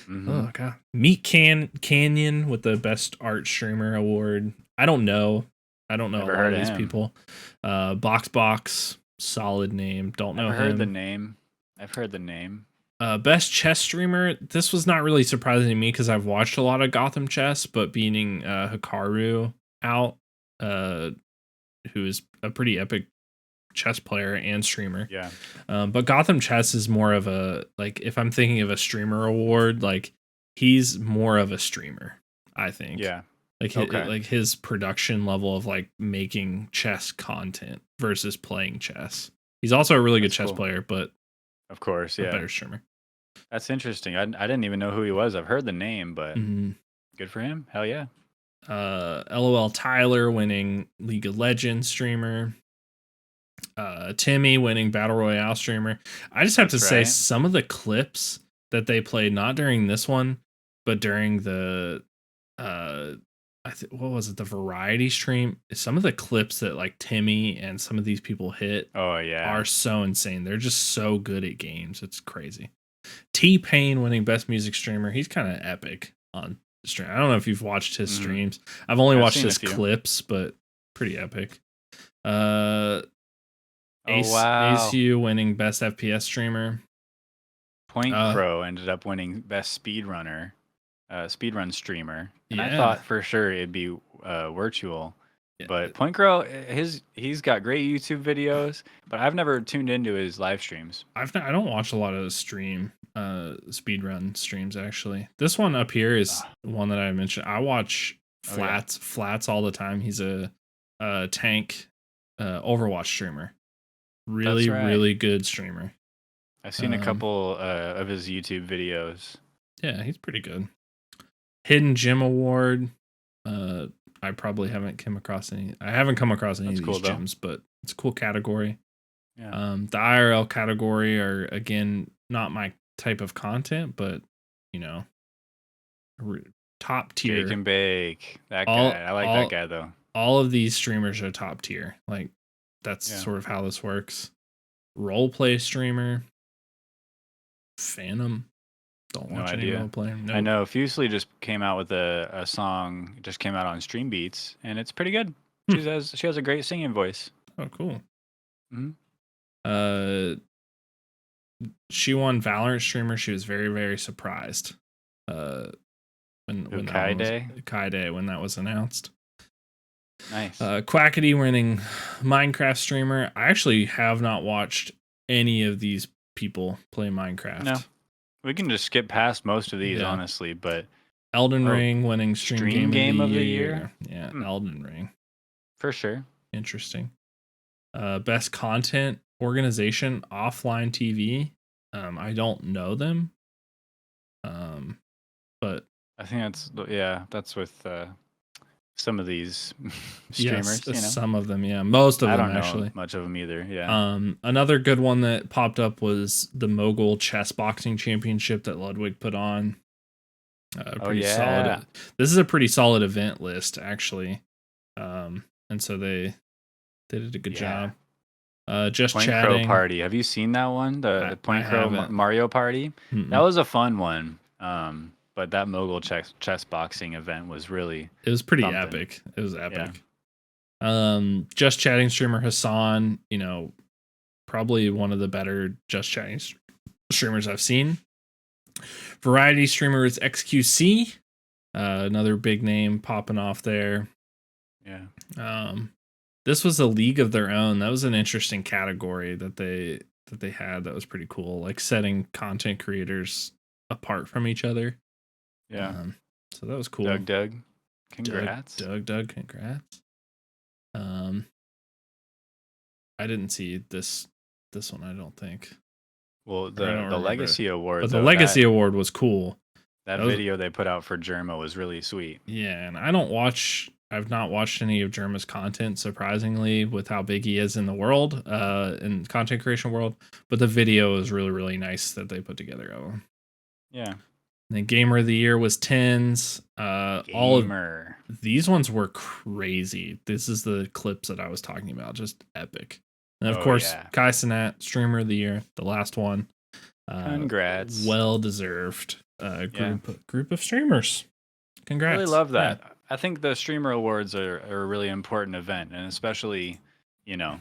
Mhm. Oh god. Meet Canyon with the best art streamer award. I don't know. I don't know Never a lot heard of of these him. people. Box, solid name. Don't know I've heard him. the name. I've heard the name. Best chess streamer. This was not really surprising to me because I've watched a lot of Gotham chess, but beating Hikaru out, who is a pretty epic chess player and streamer. Yeah. But Gotham Chess is more of a, like, if I'm thinking of a streamer award, like he's more of a streamer, I think. Yeah. Like like his production level of like making chess content versus playing chess. He's also a really good chess player, but of course, a better streamer. That's interesting. I didn't even know who he was. I've heard the name, but good for him. Hell yeah. LOL Tyler winning League of Legends streamer. Timmy winning Battle Royale streamer. I just have to say some of the clips that they played, not during this one, but during the what was it, the variety stream, some of the clips that like Timmy and some of these people hit are so insane. They're just so good at games. It's crazy. T-Pain winning best music streamer. He's kind of epic on stream. I don't know if you've watched his streams. I've only watched his clips, but pretty epic. ACU winning best FPS streamer. Point Crow ended up winning best speedrun streamer. And I thought for sure it'd be Virtual. But Point Crow, he's got great YouTube videos, but I've never tuned into his live streams. I don't watch a lot of speedrun streams actually. This one up here is one that I mentioned. I watch Flats all the time. He's a tank Overwatch streamer. Really good streamer. I've seen a couple of his YouTube videos. Yeah, he's pretty good. Hidden Gem Award. I probably haven't come across any. I haven't come across any of these gems, but it's a cool category. Yeah. The IRL category are again not my type of content, but you know, top tier. Bake and Bake. That guy. I like that guy though. All of these streamers are top tier. Like that's sort of how this works. Role play streamer. Phantom. Don't watch any role play. Nope. I know. Fusely just came out with a song. Just came out on Stream Beats, and it's pretty good. She has a great singing voice. Oh, cool. She won Valorant streamer. She was very surprised. When Kaide when that was announced. Nice. Quackity winning Minecraft streamer. I actually have not watched any of these people play Minecraft. No. We can just skip past most of these, honestly, but Elden Ring winning stream game of the year. Yeah, Elden Ring. For sure. Interesting. Best content organization, Offline TV. I don't know them. But I think that's with some of these streamers. Yes, some of them, yeah. Most of them, actually. I don't know much of them either, yeah. Another good one that popped up was the Mogul Chess Boxing Championship that Ludwig put on. Pretty solid. This is a pretty solid event list, actually. And so they did a good job. Just Point chatting. Crow Party. Have you seen that one? The Point Crow Mario Party? That was a fun one. But that Mogul chess boxing event was really... It was pretty epic. It was epic. Yeah. Just Chatting streamer Hassan, probably one of the better Just Chatting streamers I've seen. Variety streamer is XQC. Another big name popping off there. Yeah. This was a league of their own. That was an interesting category that they had. That was pretty cool. Like setting content creators apart from each other. Yeah. So that was cool. Doug. Congrats. Doug, congrats. I didn't see this one, I don't think. Well, the Legacy Award. But the Legacy Award was cool. That video they put out for Germa was really sweet. Yeah, and I've not watched any of Germa's content, surprisingly, with how big he is in the world, in content creation world. But the video is really nice that they put together of him. Yeah. And then Gamer of the Year was Tens. All of these ones were crazy. This is the clips that I was talking about, just epic. And of course, Kai Cenat, Streamer of the Year, the last one. Congrats. Well deserved. Group of streamers. Congrats. I really love that. I think the streamer awards are a really important event, and especially, you know,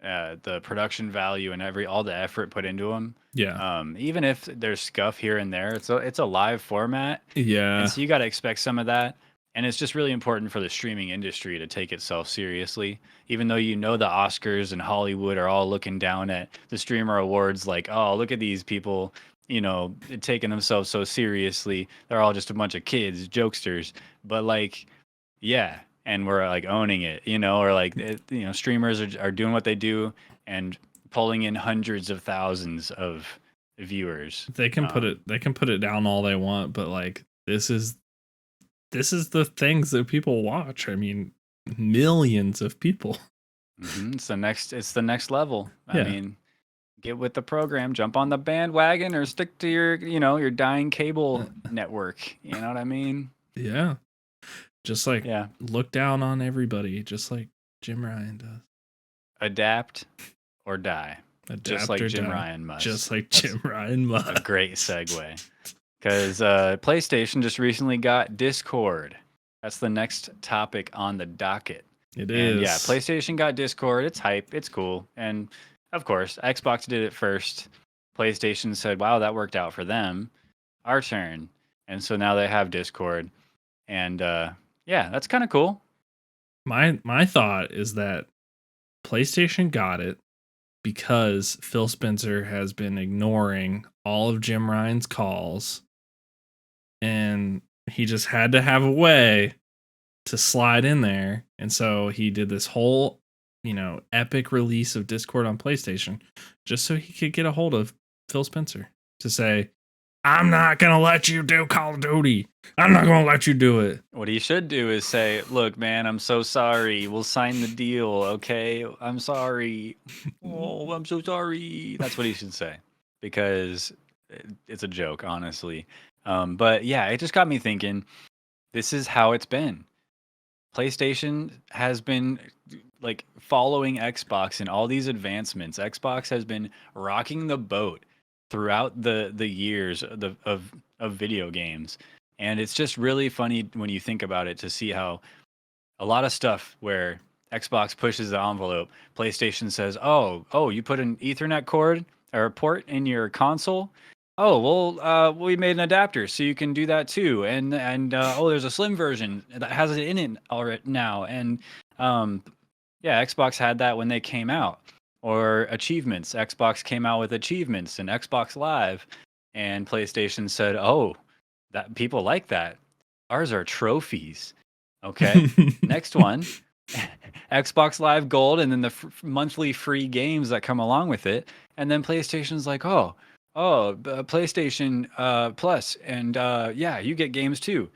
the production value and all the effort put into them. Yeah. Even if there's scuff here and there, it's a live format, and Yeah. so you got to expect some of that. And it's just really important for the streaming industry to take itself seriously, even though the Oscars and Hollywood are all looking down at the streamer awards like, oh, look at these people, taking themselves so seriously. They're all just a bunch of kids, jokesters. But like, yeah, and we're like owning it, or like, streamers are doing what they do and pulling in hundreds of thousands of viewers. They can put it down all they want, but like this is the things that people watch. I mean, millions of people. It's the next level. Yeah. I mean, get with the program, jump on the bandwagon, or stick to your dying cable network. You know what I mean? Yeah. Just like look down on everybody, just like Jim Ryan does. Adapt or die. Adapt just like or Jim die. Ryan must. Just like Jim Ryan must. A great segue. Because PlayStation just recently got Discord. That's the next topic on the docket. It is. Yeah, PlayStation got Discord. It's hype. It's cool. And of course, Xbox did it first. PlayStation said, wow, that worked out for them. Our turn. And so now they have Discord. And yeah, that's kind of cool. My thought is that PlayStation got it because Phil Spencer has been ignoring all of Jim Ryan's calls, and he just had to have a way to slide in there. And so he did this whole, epic release of Discord on PlayStation just so he could get a hold of Phil Spencer to say, I'm not going to let you do Call of Duty. I'm not going to let you do it. What he should do is say, look, man, I'm so sorry. We'll sign the deal, okay? I'm sorry. Oh, I'm so sorry. That's what he should say, because it's a joke, honestly. But yeah, it just got me thinking, this is how it's been. PlayStation has been like following Xbox in all these advancements. Xbox has been rocking the boat throughout the years of video games. And it's just really funny when you think about it to see how a lot of stuff where Xbox pushes the envelope, PlayStation says, oh, you put an Ethernet cord or a port in your console? Oh, well, we made an adapter so you can do that too. And there's a slim version that has it in it already now. And yeah, Xbox had that when they came out. Or achievements. Xbox came out with achievements and Xbox Live, and PlayStation said, oh, that people like that. Ours are trophies. Okay. Next one, Xbox Live Gold, and then the monthly free games that come along with it. And then PlayStation's like, PlayStation Plus, and yeah, you get games too.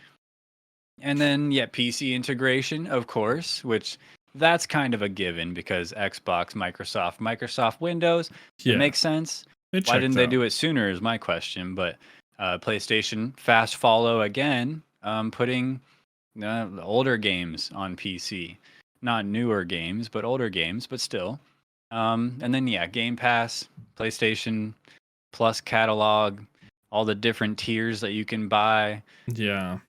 And then PC integration, of course, which that's kind of a given because Xbox, Microsoft Windows, it makes sense. Why didn't they do it sooner is my question. But PlayStation fast follow again, putting older games on PC, not newer games, but older games, but still. And then Game Pass, PlayStation Plus catalog, all the different tiers that you can buy. Yeah.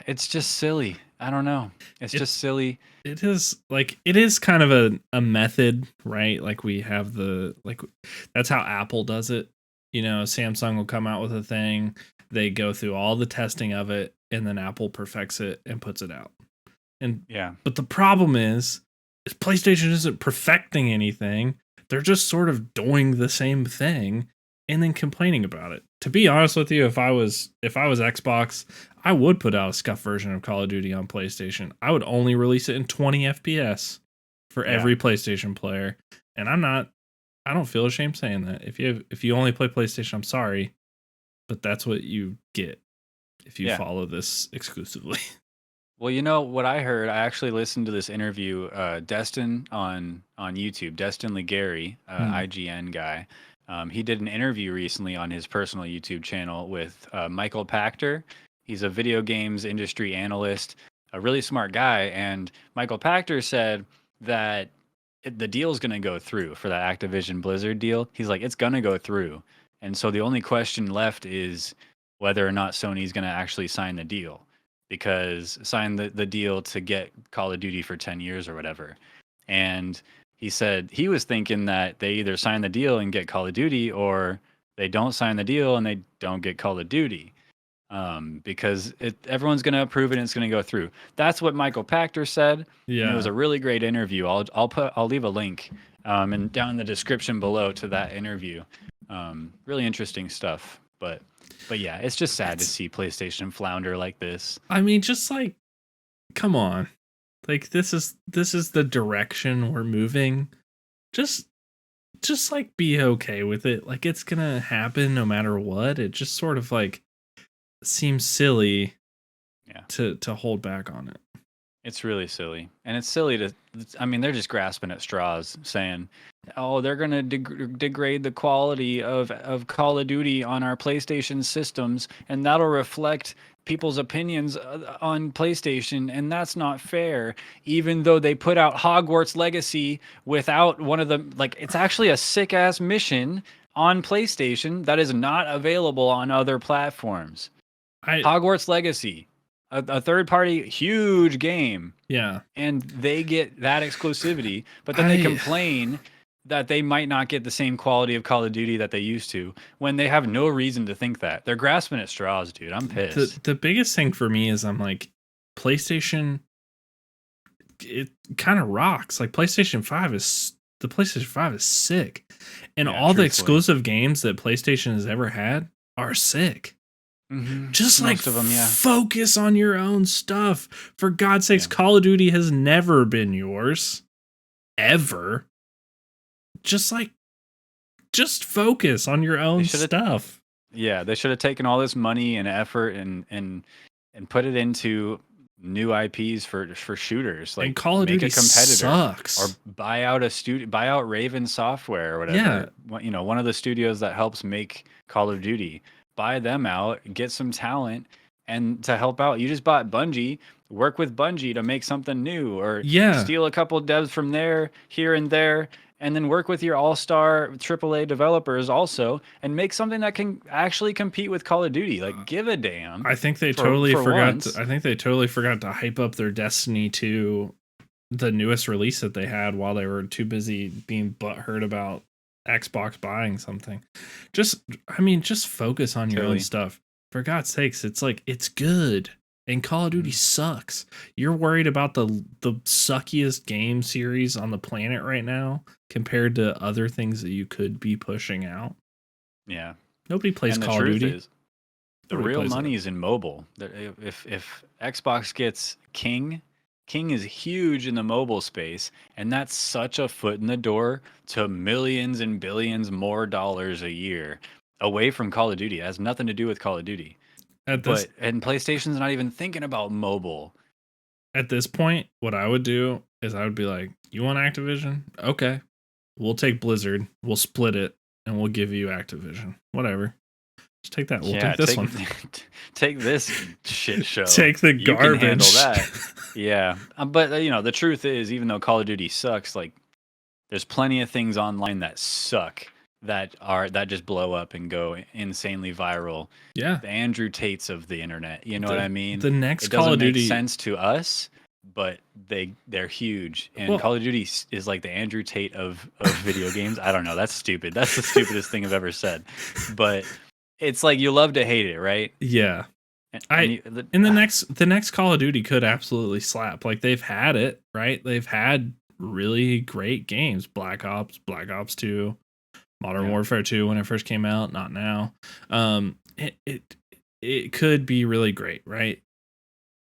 It's just silly. I don't know. It's just silly. It is kind of a method, right? Like we have that's how Apple does it. Samsung will come out with a thing, they go through all the testing of it, and then Apple perfects it and puts it out. And but the problem is PlayStation isn't perfecting anything. They're just sort of doing the same thing and then complaining about it. To be honest with you, if I was Xbox, I would put out a scuff version of Call of Duty on PlayStation. I would only release it in 20 FPS for every PlayStation player. And I don't feel ashamed saying that. If you only play PlayStation, I'm sorry, but that's what you get if you follow this exclusively. Well, what I heard, I actually listened to this interview, Destin on YouTube, Destin Ligari, IGN guy. He did an interview recently on his personal YouTube channel with Michael Pachter. He's a video games industry analyst, a really smart guy. And Michael Pachter said that the deal is going to go through for that Activision Blizzard deal. He's like, it's going to go through. And so the only question left is whether or not Sony's going to actually sign the deal. because signed the deal to get Call of Duty for 10 years or whatever. And he said he was thinking that they either sign the deal and get Call of Duty, or they don't sign the deal and they don't get Call of Duty. Because everyone's going to approve it and it's going to go through. That's what Michael Pachter said. Yeah. And it was a really great interview. I'll leave a link and down in the description below to that interview. Really interesting stuff. But yeah, it's just sad to see PlayStation flounder like this. I mean, just like, come on. Like, this is the direction we're moving. Just like be okay with it. Like, it's gonna happen no matter what. It just sort of like seems silly to hold back on it. It's really silly. And it's silly they're just grasping at straws saying, oh, they're going to degrade the quality of Call of Duty on our PlayStation systems, and that'll reflect people's opinions on PlayStation, and that's not fair. Even though they put out Hogwarts Legacy without one of the, like, it's actually a sick-ass mission on PlayStation that is not available on other platforms. Hogwarts Legacy. A third-party huge game. Yeah. And they get that exclusivity, but then they complain that they might not get the same quality of Call of Duty that they used to, when they have no reason to think that. They're grasping at straws, dude. I'm pissed. The biggest thing for me is I'm like, PlayStation, it kind of rocks. Like, PlayStation 5 is sick. And all the exclusive games that PlayStation has ever had are sick. Mm-hmm. Just most like of them, focus on your own stuff. For God's sakes, Call of Duty has never been yours. Ever. Just focus on your own stuff. Yeah, they should have taken all this money and effort and put it into new IPs for shooters. Like, and Call of Duty sucks. Or buy out Raven Software or whatever. Yeah. One of the studios that helps make Call of Duty. Buy them out, get some talent, and to help out. You just bought Bungie. Work with Bungie to make something new, or steal a couple devs from there, here and there, and then work with your all-star AAA developers also, and make something that can actually compete with Call of Duty. Like, give a damn. I think they totally forgot. I think they totally forgot to hype up their Destiny 2, the newest release that they had, while they were too busy being butthurt about Xbox buying something. Just focus on your own stuff. For God's sakes, it's good. And Call of Duty sucks. You're worried about the suckiest game series on the planet right now compared to other things that you could be pushing out. Yeah. Nobody plays Call of Duty. The real money is in mobile. If Xbox gets King is huge in the mobile space, and that's such a foot in the door to millions and billions more dollars a year away from Call of Duty. It has nothing to do with Call of Duty. And PlayStation's not even thinking about mobile. At this point, what I would do is I would be like, you want Activision? Okay. We'll take Blizzard. We'll split it, and we'll give you Activision. Whatever. Just take that. We'll take this one. Take this shit show. Take the garbage. You can handle that. Yeah. But, the truth is, even though Call of Duty sucks, like, there's plenty of things online that suck that just blow up and go insanely viral. Yeah. The Andrew Tates of the internet. You know what I mean? The next Call of Duty make sense to us, but they're huge. And Call of Duty is like the Andrew Tate of video games. I don't know. That's stupid. That's the stupidest thing I've ever said. But it's like, you love to hate it, right? Yeah. The next Call of Duty could absolutely slap. Like, they've had it, right? They've had really great games. Black Ops 2, Modern Warfare 2 when it first came out, not now. It could be really great, right?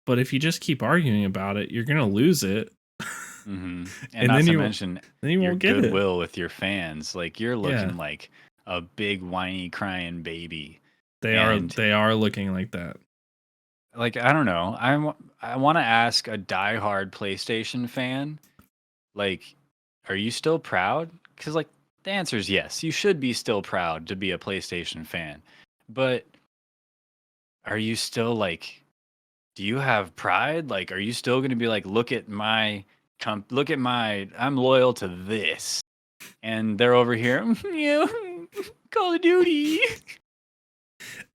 But if you just keep arguing about it, you're gonna lose it. Mm-hmm. And not to mention your goodwill with your fans. Like, you're looking like a big whiny crying baby. They are looking like that. Like, I don't know. I want to ask a diehard PlayStation fan, like, are you still proud? Because, like, the answer is yes. You should be still proud to be a PlayStation fan. But are you still, like, do you have pride? Like, are you still going to be like, look at my, I'm loyal to this. And they're over here, Call of Duty.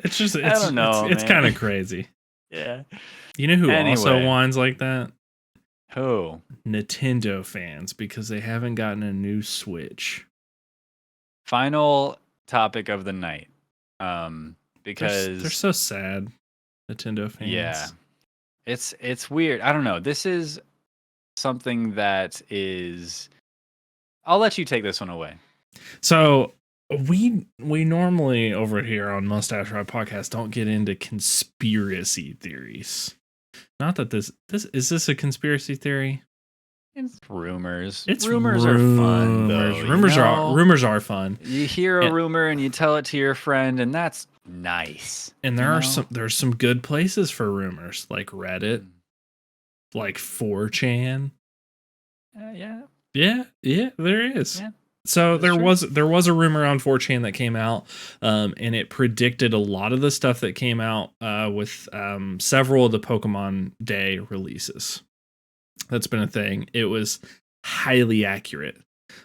I don't know. It's kind of crazy. Yeah. You know who also Anyway. whines like that? Who? Nintendo fans, because they haven't gotten a new Switch. Final topic of the night. Because they're so sad, Nintendo fans. Yeah. It's weird. I don't know. This is something that is I'll let you take this one away. So we normally over here on Mustache Ride podcast don't get into conspiracy theories. Not that this is this a conspiracy theory? It's rumors. It's rumors are fun though. Rumors are fun. You hear a rumor and you tell it to your friend, and that's nice. And there's some good places for rumors, like Reddit, like 4chan. Yeah. Yeah, there is. Yeah. So That's there was a rumor on 4chan that came out, and it predicted a lot of the stuff that came out with several of the Pokemon Day releases. That's been a thing. It was highly accurate.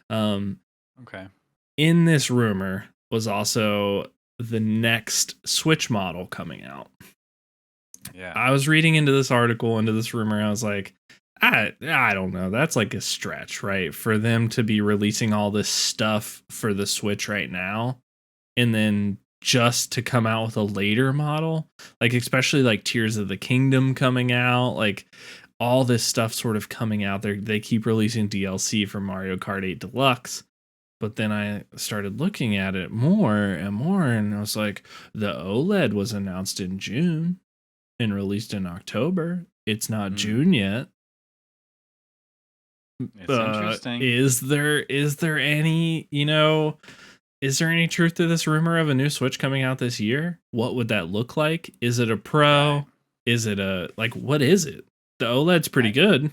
Okay. In this rumor was also the next Switch model coming out. Yeah. I was reading into this article, into this rumor, and I was like, I don't know. That's like a stretch, right? For them to be releasing all this stuff for the Switch right now, and then just to come out with a later model, like especially like Tears of the Kingdom coming out, like all this stuff sort of coming out there. They keep releasing DLC for Mario Kart 8 Deluxe. But then I started looking at it more and more, and I was like, the OLED was announced in June and released in October. It's not June yet. It's interesting. Is there any, is there any truth to this rumor of a new Switch coming out this year? What would that look like? Is it a Pro? Right. Is it what is it? The OLED's pretty good.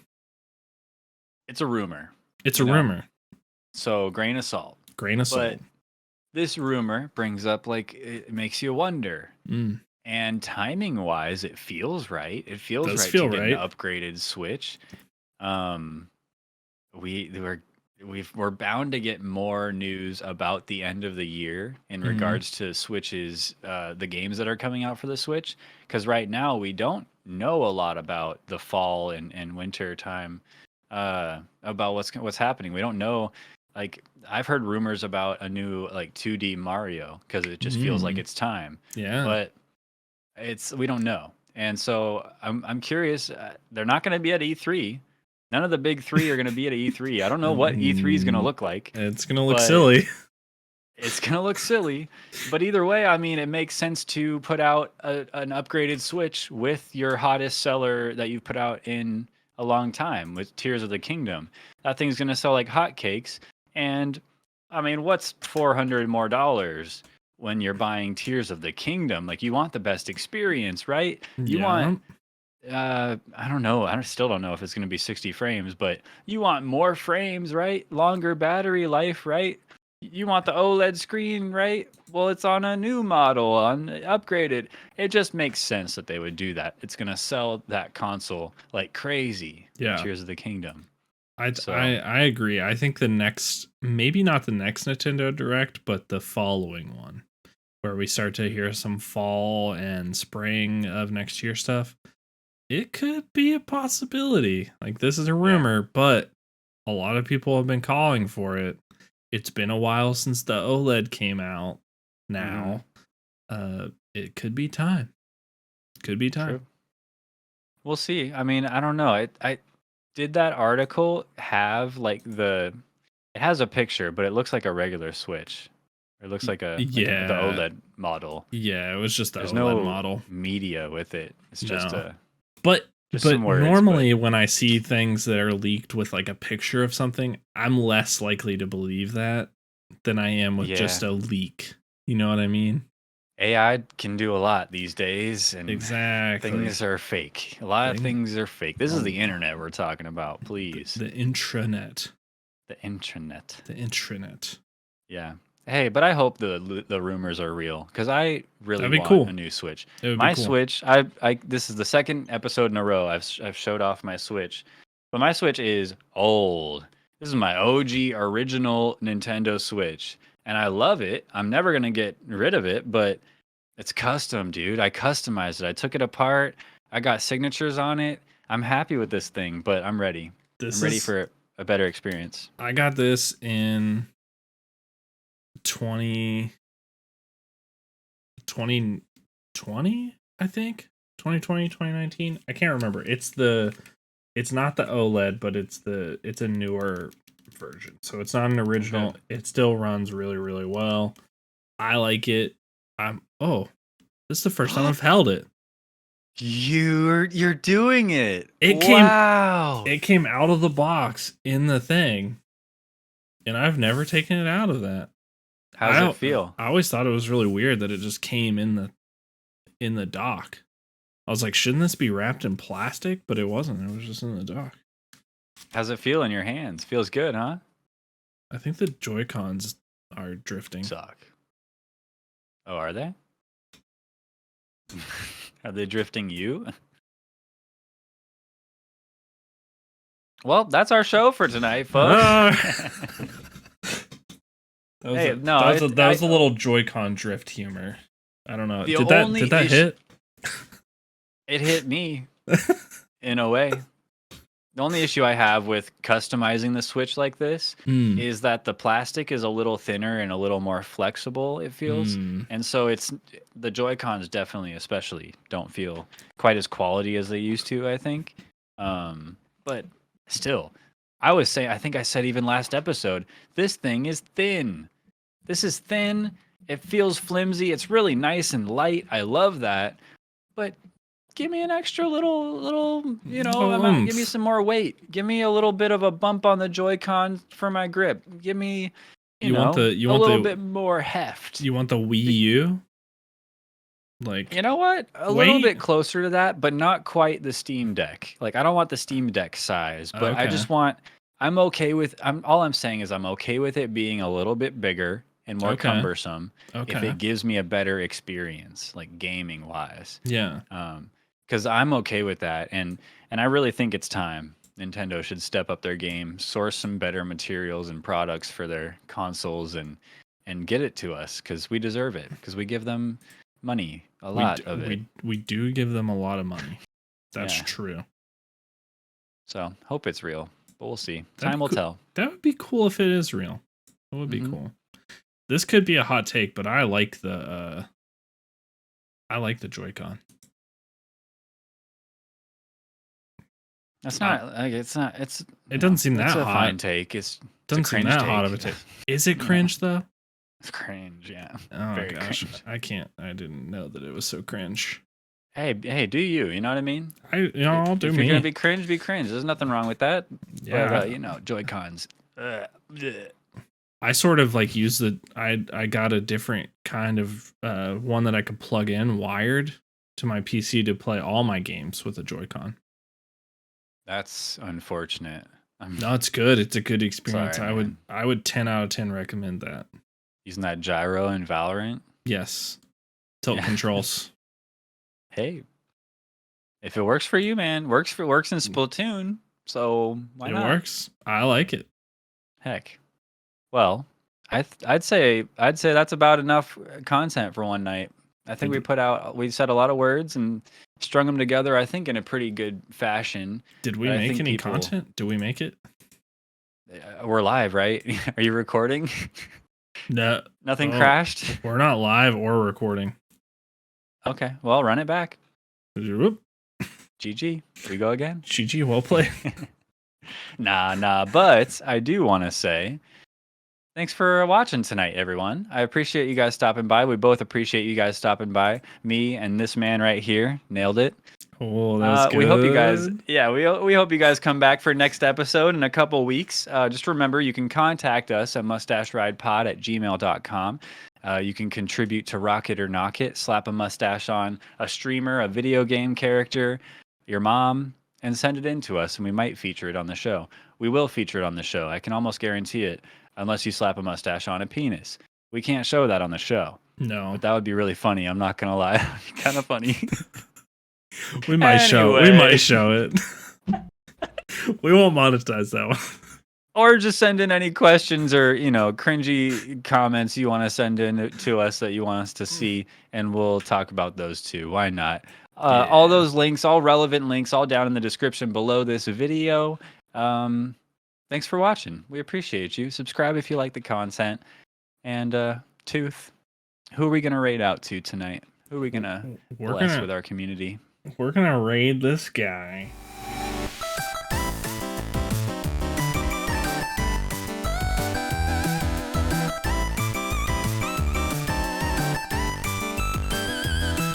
It's a rumor. It's a rumor. So grain of salt. Grain of salt. But this rumor brings up, like, it makes you wonder. And timing wise, it feels right. It feels right to get an upgraded Switch. We're bound to get more news about the end of the year in regards to Switches, the games that are coming out for the Switch. Because right now we don't know a lot about the fall and winter time, about what's happening. We don't know. Like, I've heard rumors about a new 2D Mario because it just feels like it's time. Yeah, but we don't know, and so I'm curious. They're not going to be at E3. None of the big three are going to be at E3. I don't know what E3 is going to look like. It's going to look silly. It's going to look silly. But either way, I mean, it makes sense to put out an upgraded Switch with your hottest seller that you've put out in a long time, with Tears of the Kingdom. That thing's going to sell like hotcakes. And, I mean, what's $400 more when you're buying Tears of the Kingdom? Like, you want the best experience, right? You want... I don't know. I still don't know if it's going to be 60 frames, but you want more frames, right? Longer battery life, right? You want the OLED screen, right? Well, it's on a new model, upgraded. It just makes sense that they would do that. It's going to sell that console like crazy. Yeah. Tears of the Kingdom. I agree. I think maybe not the next Nintendo Direct, but the following one, where we start to hear some fall and spring of next year stuff. It could be a possibility. Like, this is a rumor, but a lot of people have been calling for it. It's been a while since the OLED came out. Now, it could be time. Could be time. True. We'll see. I mean, I don't know. I did that article have it has a picture, but it looks like a regular Switch. It looks like the OLED model. Yeah, it was just the There's OLED model. Media with it. It's just But words, normally when I see things that are leaked with like a picture of something, I'm less likely to believe that than I am with just a leak. You know what I mean? AI can do a lot these days, and exactly things are fake. A lot of things are fake. This is the internet we're talking about, please. The intranet. The intranet. The intranet. Yeah. Hey, but I hope the rumors are real, because I really want a new Switch. My Switch, this is the second episode in a row I've showed off my Switch, but my Switch is old. This is my OG original Nintendo Switch, and I love it. I'm never gonna get rid of it, but it's custom, dude. I customized it. I took it apart. I got signatures on it. I'm happy with this thing, but I'm ready. I'm ready for a better experience. I got this in 2020, I think. 2020, 2019. I can't remember. It's not the OLED, but it's a newer version. So it's not an original. Okay. It still runs really, really well. I like it. This is the first time I've held it. You're doing it. It came out of the box in the thing, and I've never taken it out of that. How does it feel? I always thought it was really weird that it just came in the dock. I was like, shouldn't this be wrapped in plastic? But it wasn't. It was just in the dock. How's it feel in your hands? Feels good, huh? I think the Joy-Cons are drifting. Suck. Oh, are they? Are they drifting you? Well, that's our show for tonight, folks. That was a little Joy-Con drift humor. I don't know. Did that hit? It hit me in a way. The only issue I have with customizing the Switch like this is that the plastic is a little thinner and a little more flexible, it feels. And so the Joy-Cons definitely, especially, don't feel quite as quality as they used to, I think. But still, I think I said even last episode, this thing is thin. This is thin. It feels flimsy. It's really nice and light. I love that. But give me an extra little, give me some more weight. Give me a little bit of a bump on the Joy-Con for my grip. Give me, a little bit more heft. You want the Wii U? Like, you know what? A little bit closer to that, but not quite the Steam Deck. Like, I don't want the Steam Deck size, but I just want. I'm okay with. All I'm saying is I'm okay with it being a little bit bigger and more cumbersome if it gives me a better experience, like gaming wise. Yeah. Because I'm okay with that, and I really think it's time Nintendo should step up their game, source some better materials and products for their consoles, and get it to us because we deserve it. Because we give them money, a lot of it. We do give them a lot of money. That's true. So hope it's real, but we'll see. Time will tell. That would be cool if it is real. That would be cool. This could be a hot take, but I like the Joy-Con. That's not like it's not. It's it doesn't seem that hot. It's a fine take. Doesn't seem that hot of a take. Is it cringe though? It's cringe, yeah. Oh Very gosh, cringe. I can't. I didn't know that it was so cringe. Hey, do you? You know what I mean? I'll do if me. If you're gonna be cringe, be cringe. There's nothing wrong with that. Yeah. But, Joy-Cons. I sort of like use I got a different kind of one that I could plug in wired to my PC to play all my games with a Joy-Con. That's unfortunate. No, it's good. It's a good experience. Sorry, I would 10 out of 10 recommend that. Using that gyro in Valorant? Yes. Tilt controls. Hey. If it works for you, man, works in Splatoon. So why not? It works. I like it. Heck. Well, I'd say that's about enough content for one night. I think we said a lot of words and strung them together, I think, in a pretty good fashion. Did we make any content? Did we make it? We're live, right? Are you recording? No. Nothing crashed? We're not live or recording. Okay, well, run it back. Whoop. GG. We go again? GG, well played. Nah, but I do want to say thanks for watching tonight, everyone. I appreciate you guys stopping by. We both appreciate you guys stopping by. Me and this man right here nailed it. Oh, that was good. We hope you guys, we hope you guys come back for next episode in a couple weeks. Just remember, you can contact us at mustacheridepod@gmail.com. You can contribute to Rock It or Knock It, slap a mustache on a streamer, a video game character, your mom, and send it in to us, and we might feature it on the show. We will feature it on the show. I can almost guarantee it. Unless you slap a mustache on a penis. We can't show that on the show. No. But that would be really funny. I'm not going to lie. Kind of funny. We might show it. We won't monetize that one. Or just send in any questions or, cringy comments you want to send in to us that you want us to see, and we'll talk about those too. Why not? All those links, all relevant links, all down in the description below this video. Thanks for watching. We appreciate you. Subscribe if you like the content. And Tooth, who are we gonna raid out to tonight? Who are we gonna bless with our community? We're gonna raid this guy.